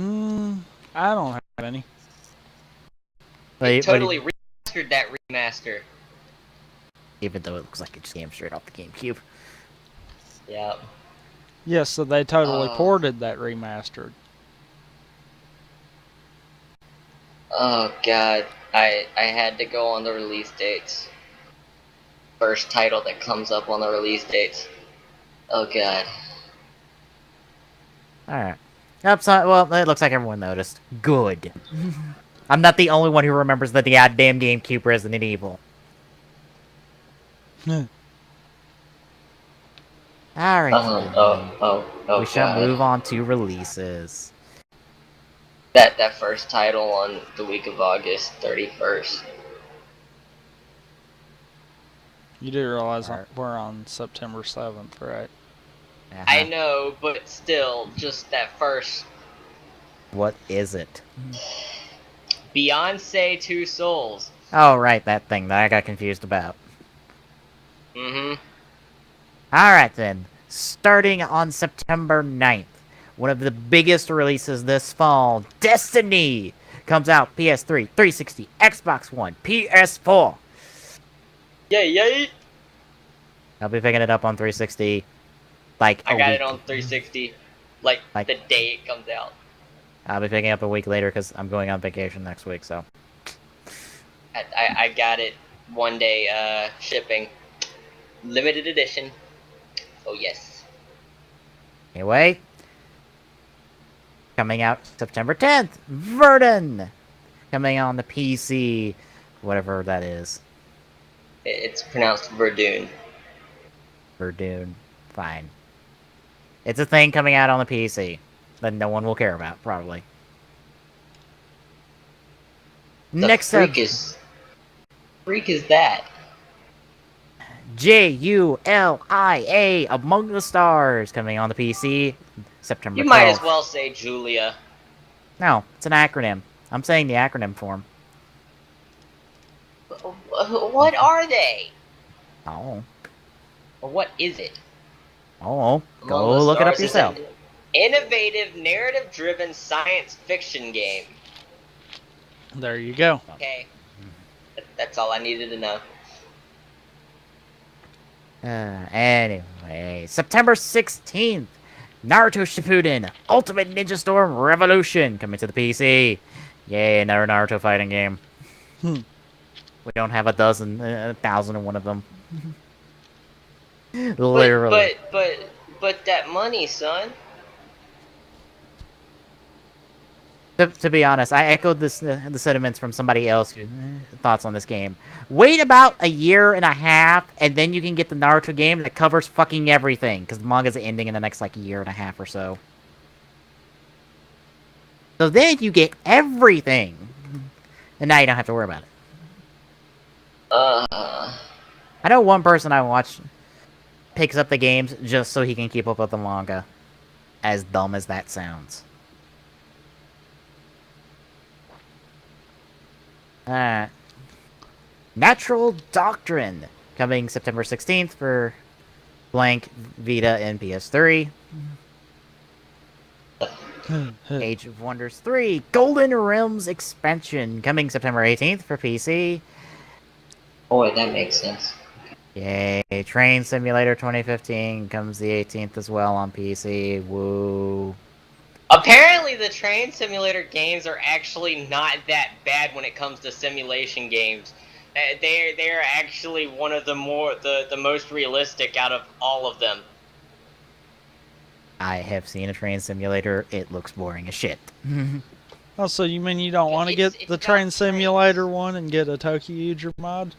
don't have any. They totally remastered that remaster. Even though it looks like it just came straight off the GameCube. Yeah. Yes, so they totally ported that remastered. Oh god. I had to go on the release dates. First title that comes up on the release dates. Oh god. Alright. Well, it looks like everyone noticed. Good. I'm not the only one who remembers the goddamn GameCube Resident Evil. Alright. Oh we shall god. move on to releases. That first title on the week of August 31st. You do realize we're on September 7th, right? I know, but still, just that first. What is it? Beyonce Two Souls. Oh, right, that thing that I got confused about. Mm-hmm. Alright then. Starting on September 9th, one of the biggest releases this fall, Destiny, comes out PS3, 360, Xbox One, PS4. Yay! I'll be picking it up on 360. I got it on 360, like the day it comes out. I'll be picking it up a week later because I'm going on vacation next week, so. I got it one day shipping. Limited edition. Oh, yes. Anyway. Coming out September 10th, Verdun! Coming on the PC, whatever that is. It's pronounced Verdun. Verdun. Fine. It's a thing coming out on the PC that no one will care about, probably. Next up, freak is that? Julia Among the Stars coming on the PC September 12th. You might as well say Julia. No, it's an acronym. I'm saying the acronym form. What are they? Oh. Or what is it? Oh, go look it up yourself. An innovative, narrative-driven science fiction game. There you go. Okay. That's all I needed to know. Anyway, September 16th, Naruto Shippuden Ultimate Ninja Storm Revolution coming to the PC. Yay, another Naruto fighting game. We don't have 1,001 of them. Literally. But that money, son. To be honest, I echoed the sentiments from somebody else who thoughts on this game. Wait about a year and a half, and then you can get the Naruto game that covers fucking everything, because the manga's ending in the next like year and a half or so. So then you get everything, and now you don't have to worry about it. I know one person I watch picks up the games just so he can keep up with the manga. As dumb as that sounds. Natural Doctrine, coming September 16th for blank Vita and PS3. Age of Wonders 3, Golden Realms expansion, coming September 18th for PC. Boy, that makes sense. Yay, Train Simulator 2015 comes the 18th as well on PC. Woo. Apparently, the train simulator games are actually not that bad when it comes to simulation games. They're actually one of the most realistic out of all of them. I have seen a train simulator. It looks boring as shit. Oh, so you mean you don't want to get the train simulator one and get a Tokyo User mod?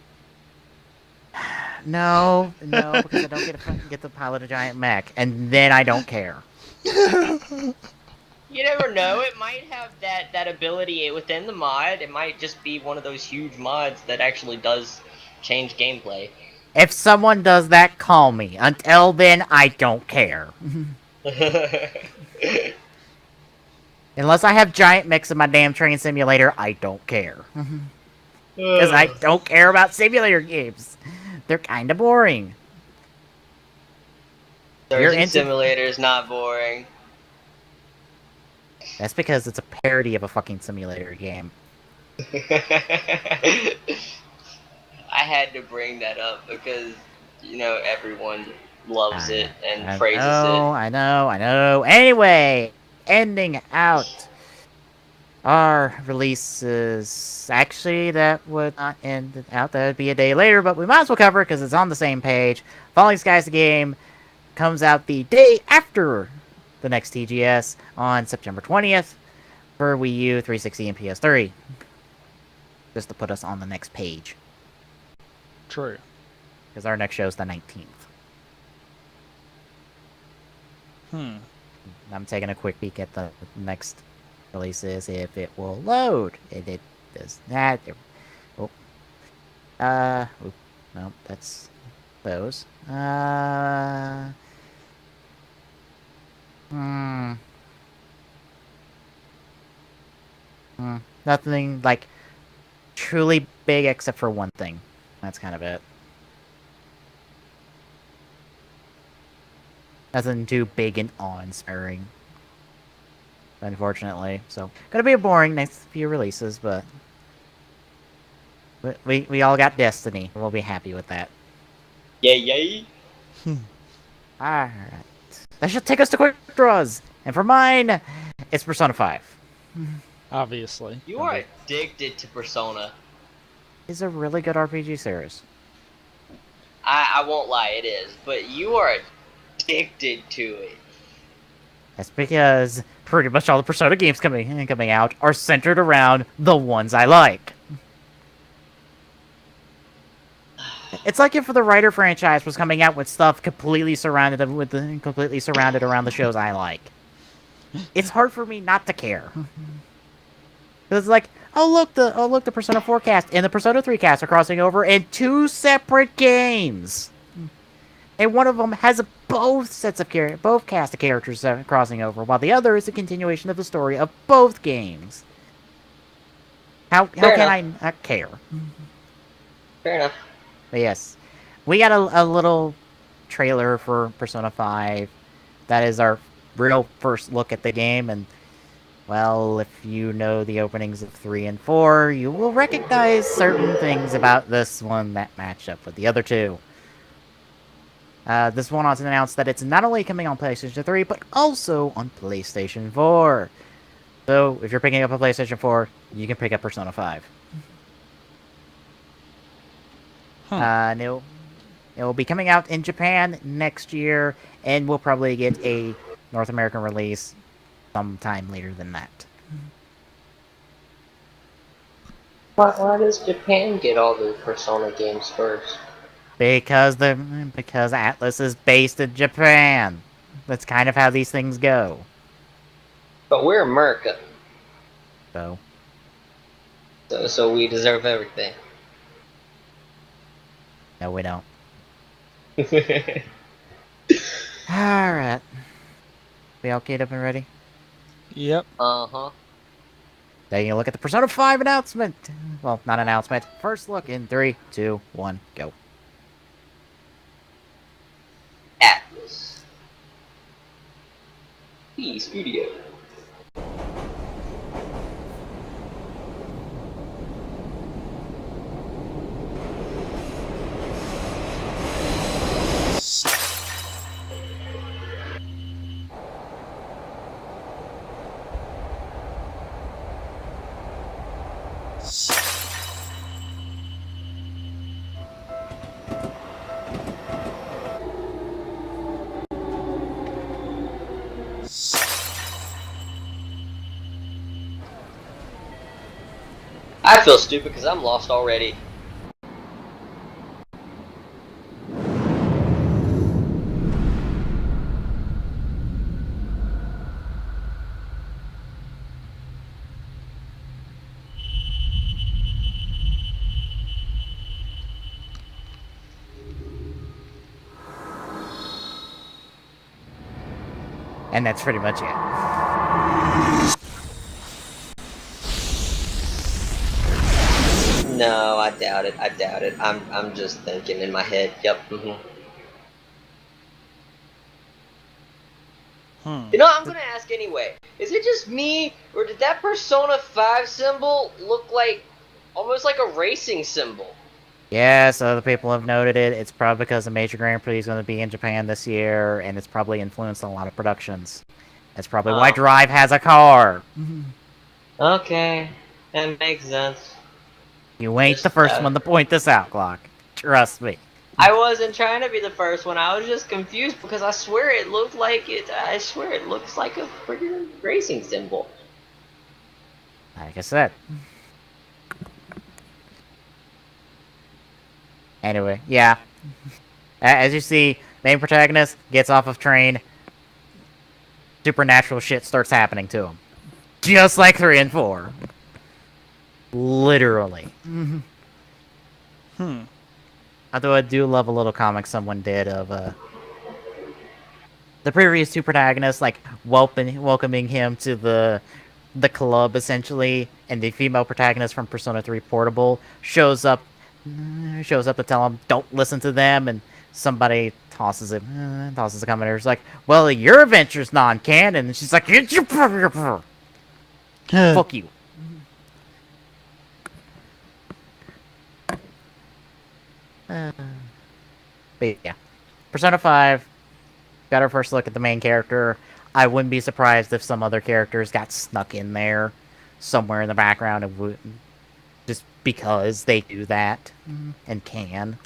No, because I don't get to pilot a giant mech, and then I don't care. You never know. It might have that ability within the mod. It might just be one of those huge mods that actually does change gameplay. If someone does that, call me. Until then, I don't care. Unless I have giant mechs in my damn train simulator, I don't care. Because I don't care about simulator games. They're kind of boring. Surgeon Simulator is not boring. That's because it's a parody of a fucking simulator game. I had to bring that up because, everyone loves it and praises it. I know. Anyway, ending out our releases. Actually, that would not end out. That would be a day later, but we might as well cover it because it's on the same page. Falling Skies the game comes out the day after the next TGS on September 20th for Wii U, 360, and PS3. Just to put us on the next page. True. Because our next show is the 19th. I'm taking a quick peek at the next releases if it will load. It does that. Oh. No, that's those. Nothing like truly big except for one thing. That's kind of it. Nothing too big and awe-inspiring. Unfortunately. So, gonna be a boring next few releases, but we all got Destiny. We'll be happy with that. Yay. Alright. That should take us to quick draws. And for mine, it's Persona 5. Obviously. You are addicted to Persona. It's a really good RPG series. I won't lie, it is. But you are addicted to it. That's because pretty much all the Persona games coming out are centered around the ones I like. It's like if the Writer franchise was coming out with stuff completely surrounded around the shows I like. It's hard for me not to care. It's like, oh look, the Persona 4 cast and the Persona 3 cast are crossing over in 2 separate games. And one of them has both cast of characters crossing over, while the other is a continuation of the story of both games. How can I not care? Fair enough. But yes, we got a little trailer for Persona 5. That is our real first look at the game, and well, if you know the openings of 3 and 4, you will recognize certain things about this one that match up with the other two. This one also announced that it's not only coming on PlayStation 3, but also on PlayStation 4. So, if you're picking up a PlayStation 4, you can pick up Persona 5. Neil? It will be coming out in Japan next year, and we'll probably get a North American release sometime later than that. Why does Japan get all the Persona games first? Because Atlas is based in Japan. That's kind of how these things go. But we're America, So, so we deserve everything. no, we don't. Alright. We all keyed up and ready? Yep. Uh-huh. Taking a look at the Persona 5 announcement. Well, not announcement. First look in 3, 2, 1, go. Atlas. P Studio. I feel stupid because I'm lost already. And that's pretty much it. No, I doubt it. I doubt it. I'm just thinking in my head. Yep. You know, I'm gonna ask anyway. Is it just me, or did that Persona 5 symbol look like almost like a racing symbol? Yes, other people have noted it. It's probably because the Major Grand Prix is going to be in Japan this year, and it's probably influenced a lot of productions. That's probably why Drive has a car. Okay, that makes sense. You ain't the first one to point this out, Glock. Trust me. I wasn't trying to be the first one. I was just confused because I swear it looked like it. I swear it looks like a freaking racing symbol. Like I said. Anyway, yeah. As you see, main protagonist gets off of train. Supernatural shit starts happening to him. Just like 3 and 4. Literally. Although I do love a little comic someone did of the previous two protagonists, like welcoming him to the club essentially, and the female protagonist from Persona 3 Portable shows up to tell him don't listen to them, and somebody tosses a comment. It's like, well, your adventure's non-canon, and she's like, fuck you. But yeah, Persona 5 got our first look at the main character. I wouldn't be surprised if some other characters got snuck in there somewhere in the background, just because they do that and can.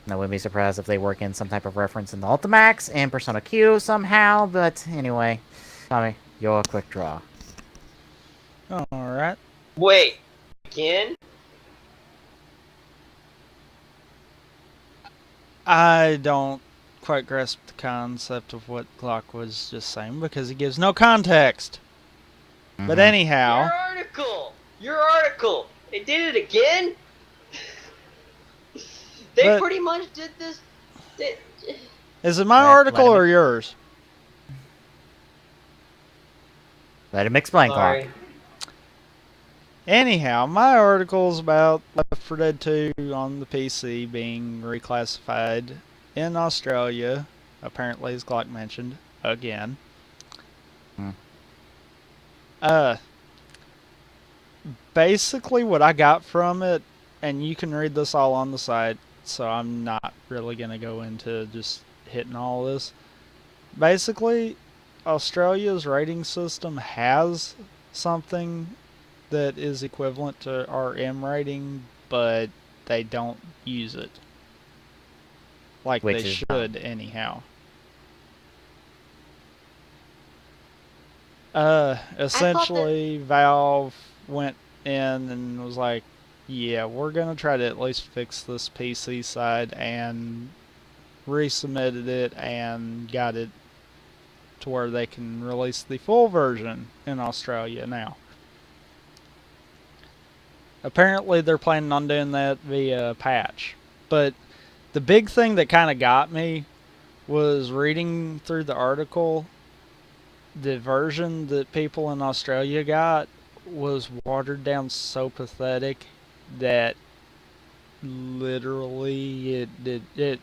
I wouldn't be surprised if they work in some type of reference in the Ultimax and Persona Q somehow, but anyway, Tommy, you're a quick draw. Alright. Wait, again? I don't quite grasp the concept of what Glock was just saying because he gives no context. But anyhow... Your article! They did it again? They pretty much did this... Is it my article or yours? Let him explain, Glock. Anyhow, my article is about Left 4 Dead 2 on the PC being reclassified in Australia, apparently, as Glock mentioned, again. Basically what I got from it, and you can read this all on the site, so I'm not really going to go into just hitting all this. Basically, Australia's rating system has something that is equivalent to our M rating, but they don't use it. like Which they is should anyhow. I thought that. Essentially, Valve went in and was like, yeah, we're going to try to at least fix this PC side, and resubmitted it and got it to where they can release the full version in Australia now. Apparently, they're planning on doing that via patch. But the big thing that kind of got me was reading through the article. The version that people in Australia got was watered down so pathetic that literally it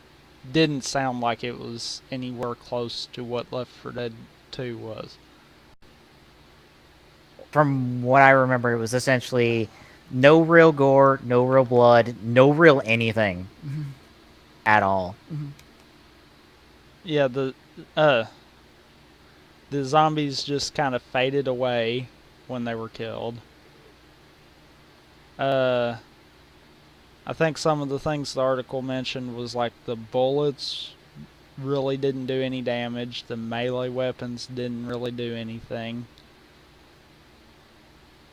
didn't sound like it was anywhere close to what Left 4 Dead 2 was. From what I remember, it was essentially no real gore, no real blood, no real anything at all. Yeah, the zombies just kind of faded away when they were killed. I think some of the things the article mentioned was like the bullets really didn't do any damage. The melee weapons didn't really do anything.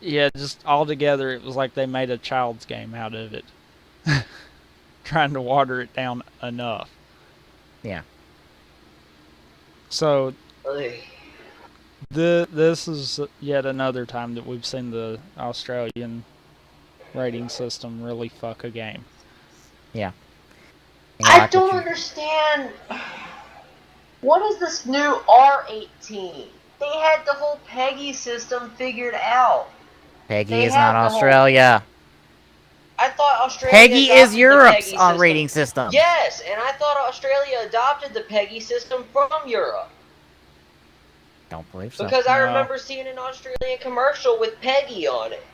Yeah, just altogether, it was like they made a child's game out of it. Trying to water it down enough. Yeah. So, Ugh. this is yet another time that we've seen the Australian rating system really fuck a game. Yeah. I don't understand. What is this new R18? They had the whole Peggy system figured out. Peggy They is not have the whole. Australia. I thought Australia Peggy is adopted the Europe's Peggy on system. rating system. Yes, and I thought Australia adopted the Peggy system from Europe. Don't believe so. Because I No. remember seeing an Australian commercial with Peggy on it.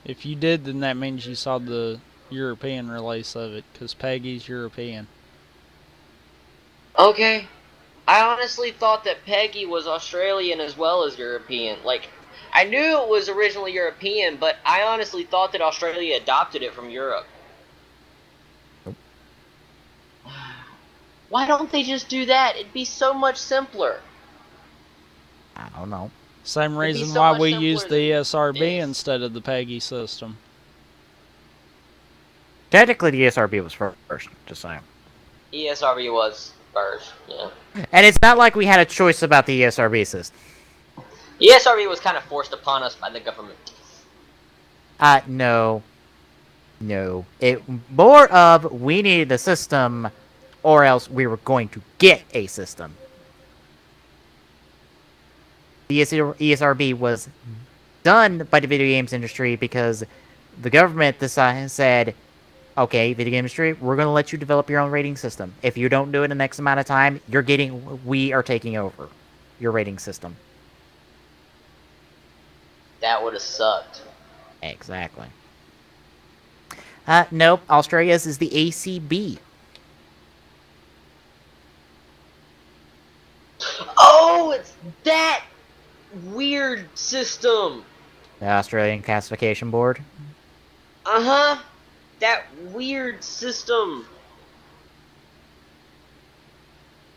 If you did, then that means you saw the European release of it, because Peggy's European. Okay. I honestly thought that Peggy was Australian as well as European. Like, I knew it was originally European, but I honestly thought that Australia adopted it from Europe. Nope. Why don't they just do that? It'd be so much simpler. I don't know. Same It'd be reason so why much we simpler used than the ESRB this. instead of the Peggy system. Technically, the ESRB was first, just saying. ESRB was first, yeah. And it's not like we had a choice about the ESRB system. ESRB was kind of forced upon us by the government. No. No. It more of we needed a system, or else we were going to get a system. The ESRB was done by the video games industry because the government said, okay, video game industry, we're going to let you develop your own rating system. If you don't do it in the next amount of time, we are taking over your rating system. That would have sucked. Exactly. Nope, Australia's is the ACB. Oh, it's that weird system. The Australian Classification Board. Uh-huh. That weird system.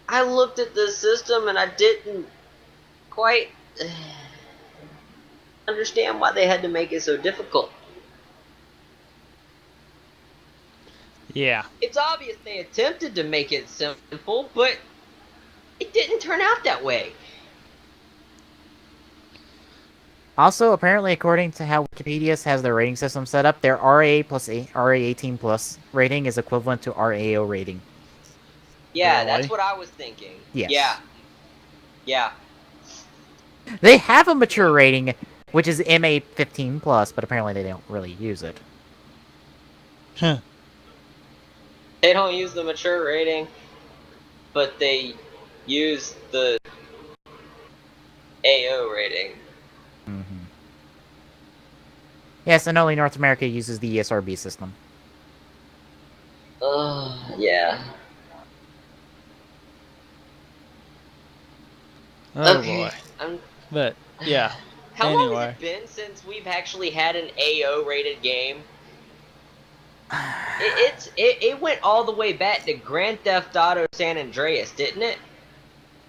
I looked at the system and I didn't quite understand why they had to make it so difficult. Yeah. It's obvious they attempted to make it simple, but it didn't turn out that way. Also, apparently, according to how Wikipedia has their rating system set up, their RA plus RA 18 plus rating is equivalent to RAO rating. Yeah, Really? that's what I was thinking. Yes. Yeah. Yeah. They have a mature rating, which is MA 15 plus, but apparently they don't really use it. Huh. They don't use the mature rating, but they use the AO rating. Mm-hmm. Yes, and only North America uses the ESRB system. Yeah. Oh Okay. boy. But yeah, How long has Anyway. it been since we've actually had an AO rated game? It went all the way back to Grand Theft Auto San Andreas, didn't it?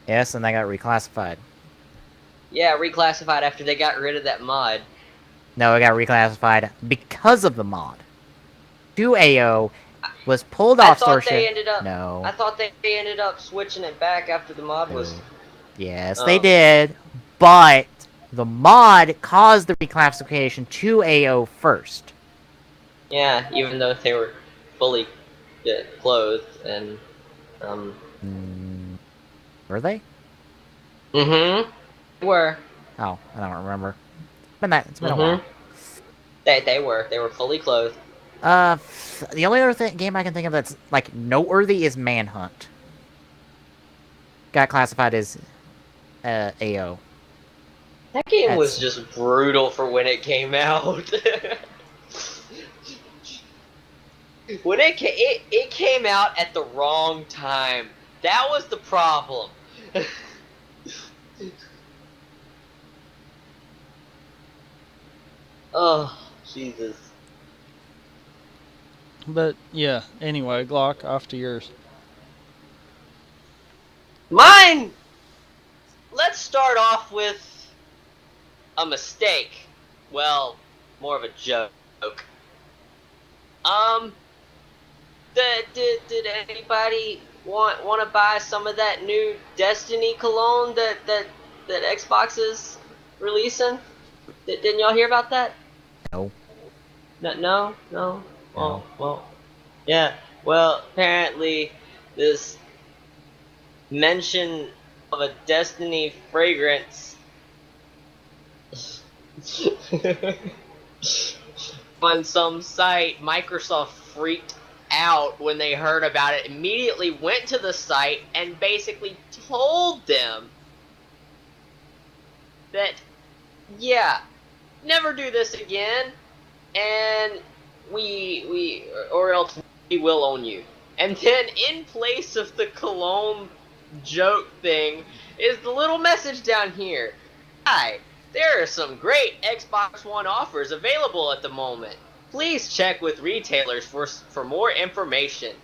Yes, and they got reclassified. Yeah, reclassified after they got rid of that mod. No, it got reclassified because of the mod. 2AO was pulled I off thought Starship. they ended up. No. I thought they ended up switching it back after the mod was. No. Yes, Oh. they did, but the mod caused the reclassification to AO first. Yeah, even though they were fully clothed and. Were they? Mm-hmm. Were. Oh, I don't remember. It's been a while. They were fully clothed. The only other game I can think of that's like noteworthy is Manhunt. Got classified as AO. That game was just brutal for when it came out. When it came out at the wrong time. That was the problem. Oh, Jesus. But yeah, anyway, Glock, off to yours. Mine! Let's start off with a mistake. Well, more of a joke. Did anybody want to buy some of that new Destiny cologne that Xbox is releasing? Didn't y'all hear about that? No. No. Well, yeah. Well, apparently this mention of a Destiny fragrance on some site, Microsoft freaked out when they heard about it, immediately went to the site and basically told them that, yeah, never do this again, and or else we will own you. And then in place of the cologne joke thing is the little message down here. Hi, there are some great Xbox One offers available at the moment. Please check with retailers for more information.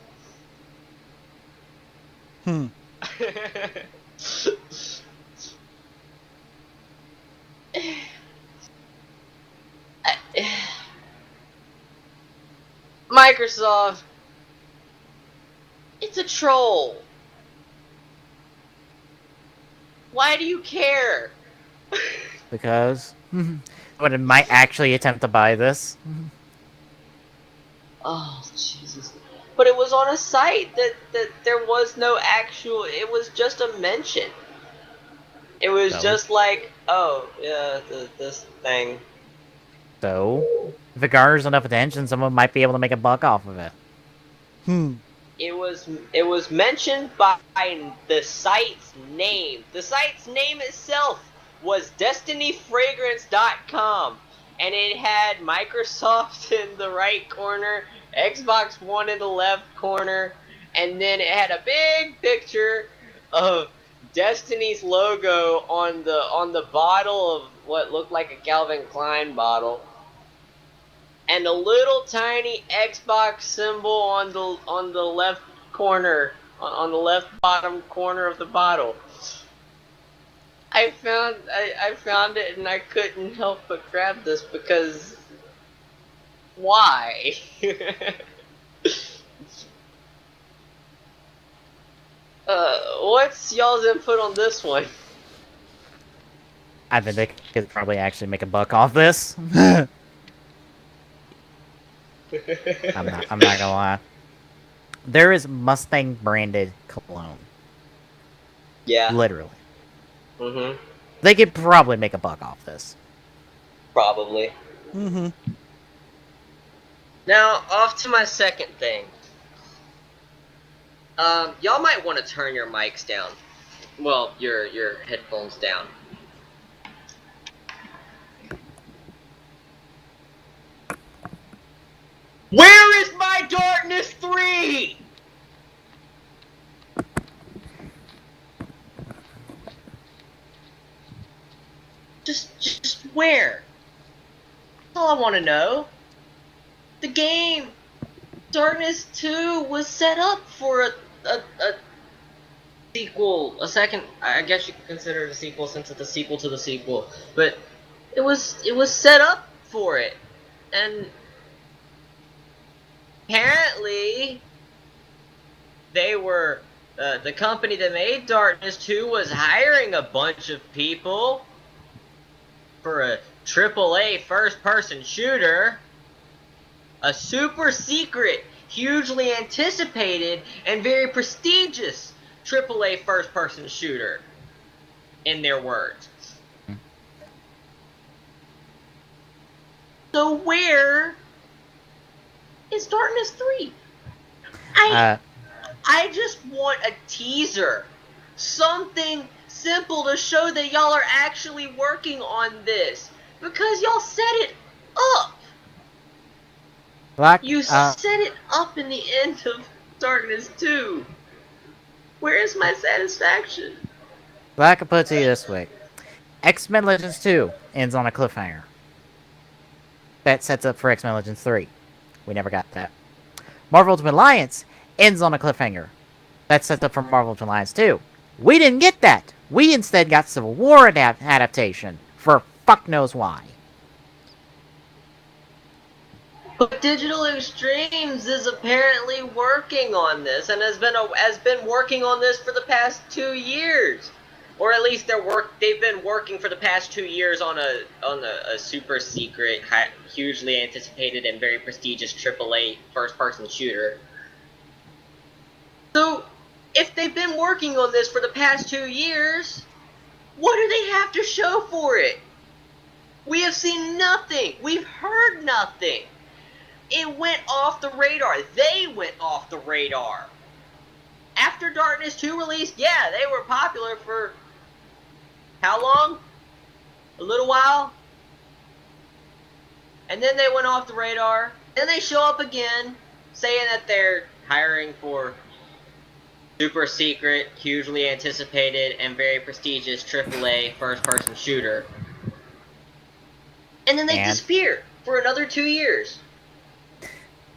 Microsoft, it's a troll. Why do you care? Because but it might actually attempt to buy this. Oh, Jesus. But it was on a site that there was no actual, it was just a mention. It was just like, oh, yeah, this thing. So, if it garners enough attention, someone might be able to make a buck off of it. It was mentioned by the site's name. The site's name itself was DestinyFragrance.com. And it had Microsoft in the right corner, Xbox One in the left corner, and then it had a big picture of Destiny's logo on the bottle of what looked like a Calvin Klein bottle, and a little tiny Xbox symbol on the left corner, on the left bottom corner of the bottle. I found it and I couldn't help but grab this because why? What's y'all's input on this one? I think they could probably actually make a buck off this. I'm not gonna lie. There is Mustang branded cologne. Yeah. Literally. Mm-hmm. They could probably make a buck off this. Probably. Mm-hmm. Now, off to my second thing. Y'all might want to turn your mics down. Well, your headphones down. Where is my Darkness 3? Just Where? That's all I want to know. The game Darkness 2 was set up for a sequel, a second. I guess you could consider it a sequel since it's a sequel to the sequel. But it was set up for it, and apparently they were the company that made Darkness 2 was hiring a bunch of people for a AAA first-person shooter, a super secret, hugely anticipated, and very prestigious AAA first-person shooter, in their words. So where is Darkness 3? I just want a teaser. Something simple to show that y'all are actually working on this. Because y'all set it up. You set it up in the end of Darkness 2. Where is my satisfaction? Well, I can put it to you this way. X-Men Legends 2 ends on a cliffhanger. That sets up for X-Men Legends 3. We never got that. Marvel Ultimate Alliance ends on a cliffhanger. That sets up for Marvel Ultimate Alliance 2. We didn't get that. We instead got Civil War adaptation. For fuck knows why. But Digital Extremes is apparently working on this, and has been working on this for the past 2 years, or at least they've been working for the past 2 years on a super secret, hugely anticipated, and very prestigious AAA first-person shooter. So, if they've been working on this for the past 2 years, what do they have to show for it? We have seen nothing. We've heard nothing. It went off the radar. They went off the radar. After Darkness 2 released, yeah, they were popular for how long? A little while. And then they went off the radar. Then they show up again, saying that they're hiring for super secret, hugely anticipated, and very prestigious AAA first-person shooter. And then they disappear for another 2 years.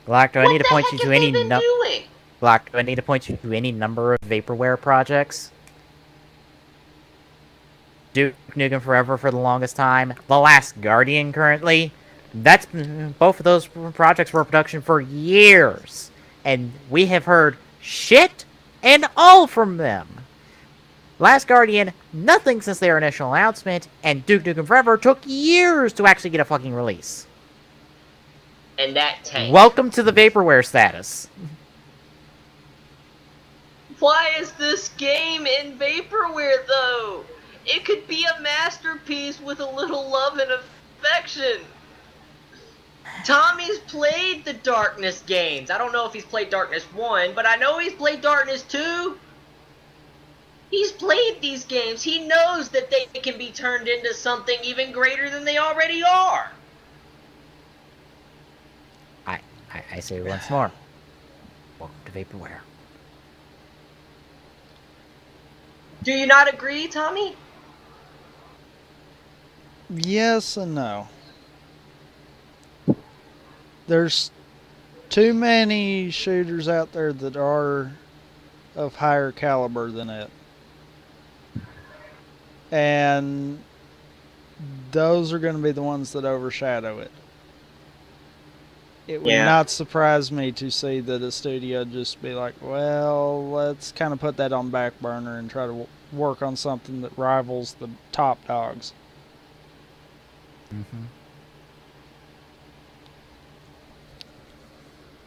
Glock, do I need to point you to any Glock, do I need to point you to any number of vaporware projects? Duke Nukem Forever for the longest time. The Last Guardian currently. Both of those projects were in production for years. And we have heard shit and all from them. Last Guardian, nothing since their initial announcement, and Duke Nukem Forever took years to actually get a fucking release. And that tanked. Welcome to the vaporware status. Why is this game in vaporware, though? It could be a masterpiece with a little love and affection. Tommy's played the Darkness games. I don't know if he's played Darkness 1, but I know he's played Darkness 2. He's played these games. He knows that they can be turned into something even greater than they already are. I say once more. Welcome to vaporware. Do you not agree, Tommy? Yes and no. There's too many shooters out there that are of higher caliber than it. And those are going to be the ones that overshadow it. It would not surprise me to see that a studio just be like, well, let's kind of put that on back burner and try to work on something that rivals the top dogs. Mm-hmm.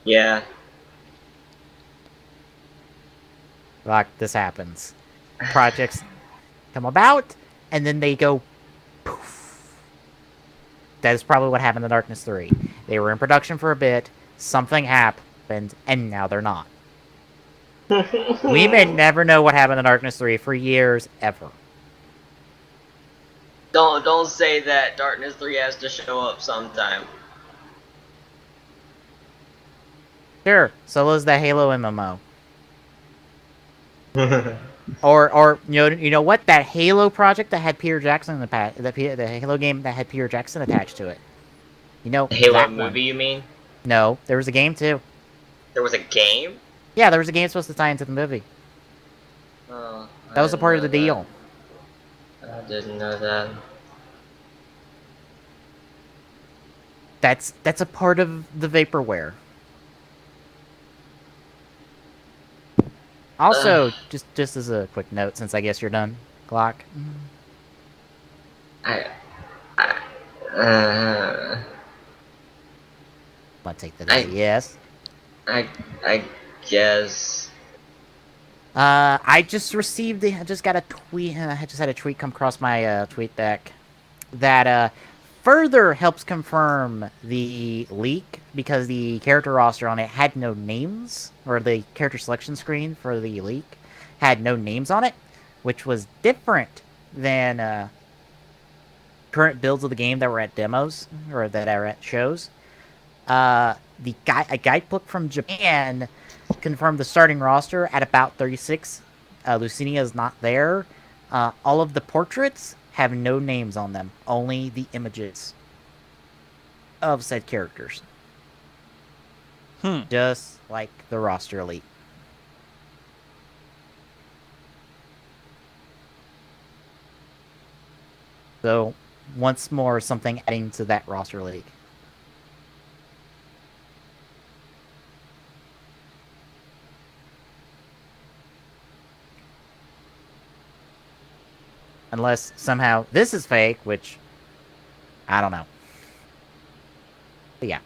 Yeah. Like, this happens. Projects come about, and then they go poof. That is probably what happened to Darkness 3. They were in production for a bit, something happened, and now they're not. We may never know what happened to Darkness 3 for years, ever. Don't say that. Darkness 3 has to show up sometime. Sure, so is the Halo MMO. Or you know what? That Halo project that had Peter Jackson in the Halo game that had Peter Jackson attached to it. You know, Halo that one. movie, you mean? No, there was a game too. There was a game? Yeah, there was a game supposed to tie into the movie. Oh, That I was a didn't part of know the that. deal. I didn't know that. That's a part of the vaporware. Ugh, Also, just as a quick note, since I guess you're done, Glock. I, uh, Want to take that as a I, yes? I guess. I just received I just got a tweet. I just had a tweet come across my tweet deck that further helps confirm the leak because the character roster on it had no names, or the character selection screen for the leak had no names on it, which was different than current builds of the game that were at demos or that are at shows. A guidebook from Japan confirmed the starting roster at about 36. Lucinia is not there. All of the portraits have no names on them, only the images of said characters. Hmm. Just like the roster elite. So, once more, something adding to that roster league. Unless somehow this is fake, which I don't know. But yeah.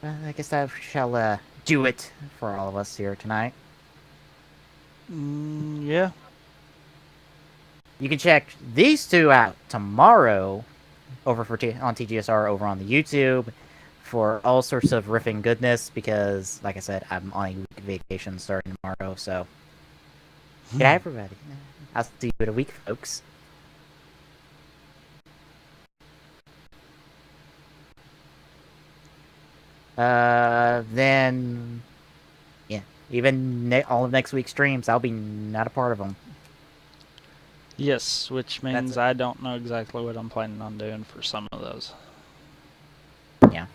I guess that shall do it for all of us here tonight. Yeah. You can check these two out tomorrow over on TGSR over on the YouTube for all sorts of riffing goodness because, like I said, I'm on a week vacation starting tomorrow. So, good night, everybody. I'll see you in a week, folks. Then, yeah, even all of next week's streams, I'll be not a part of them. Yes, which means That's I don't know exactly what I'm planning on doing for some of those. Yeah.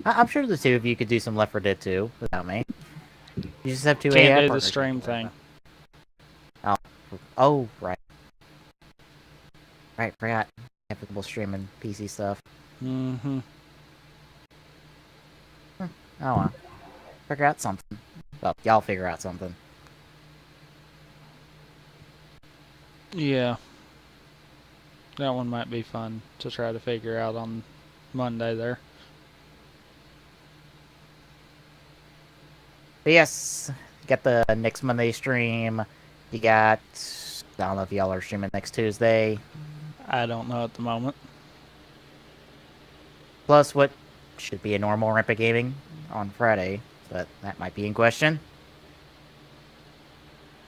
I'm sure the two of you could do some Left 4 Dead 2 without me. You just have two Can't AI do the partners. stream thing. Oh, right. Right, forgot. Inevitable streaming PC stuff. Mm-hmm. Oh well. Figure out something. Well, y'all figure out something. Yeah. That one might be fun to try to figure out on Monday there. But yes, you got the next Monday stream. You got... I don't know if y'all are streaming next Tuesday. I don't know at the moment. Plus what should be a normal Olympic gaming on Friday. But that might be in question.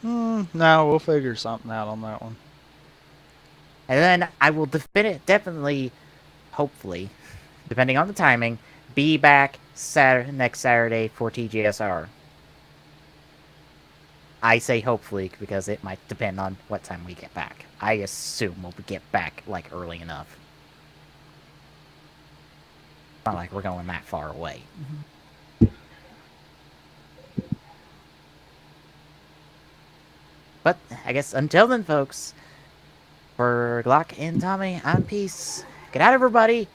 No, we'll figure something out on that one. And then I will definitely, hopefully, depending on the timing, be back next Saturday for TGSR. I say hopefully because it might depend on what time we get back. I assume we'll get back like early enough. Not like we're going that far away. But I guess until then, folks, for Glock and Tommy, I'm Peace. Good night, everybody.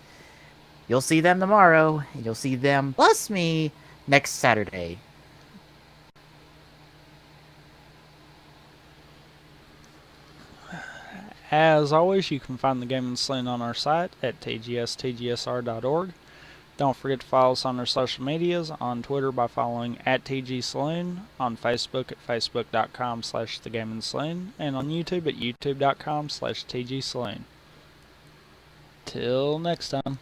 You'll see them tomorrow, and you'll see them plus me next Saturday. As always, you can find the Gaming Saloon on our site at tgstgsr.org. Don't forget to follow us on our social medias, on Twitter by following @TGSaloon, on Facebook at facebook.com/thegaming-saloon, and on YouTube at youtube.com/TGSaloon. Till next time.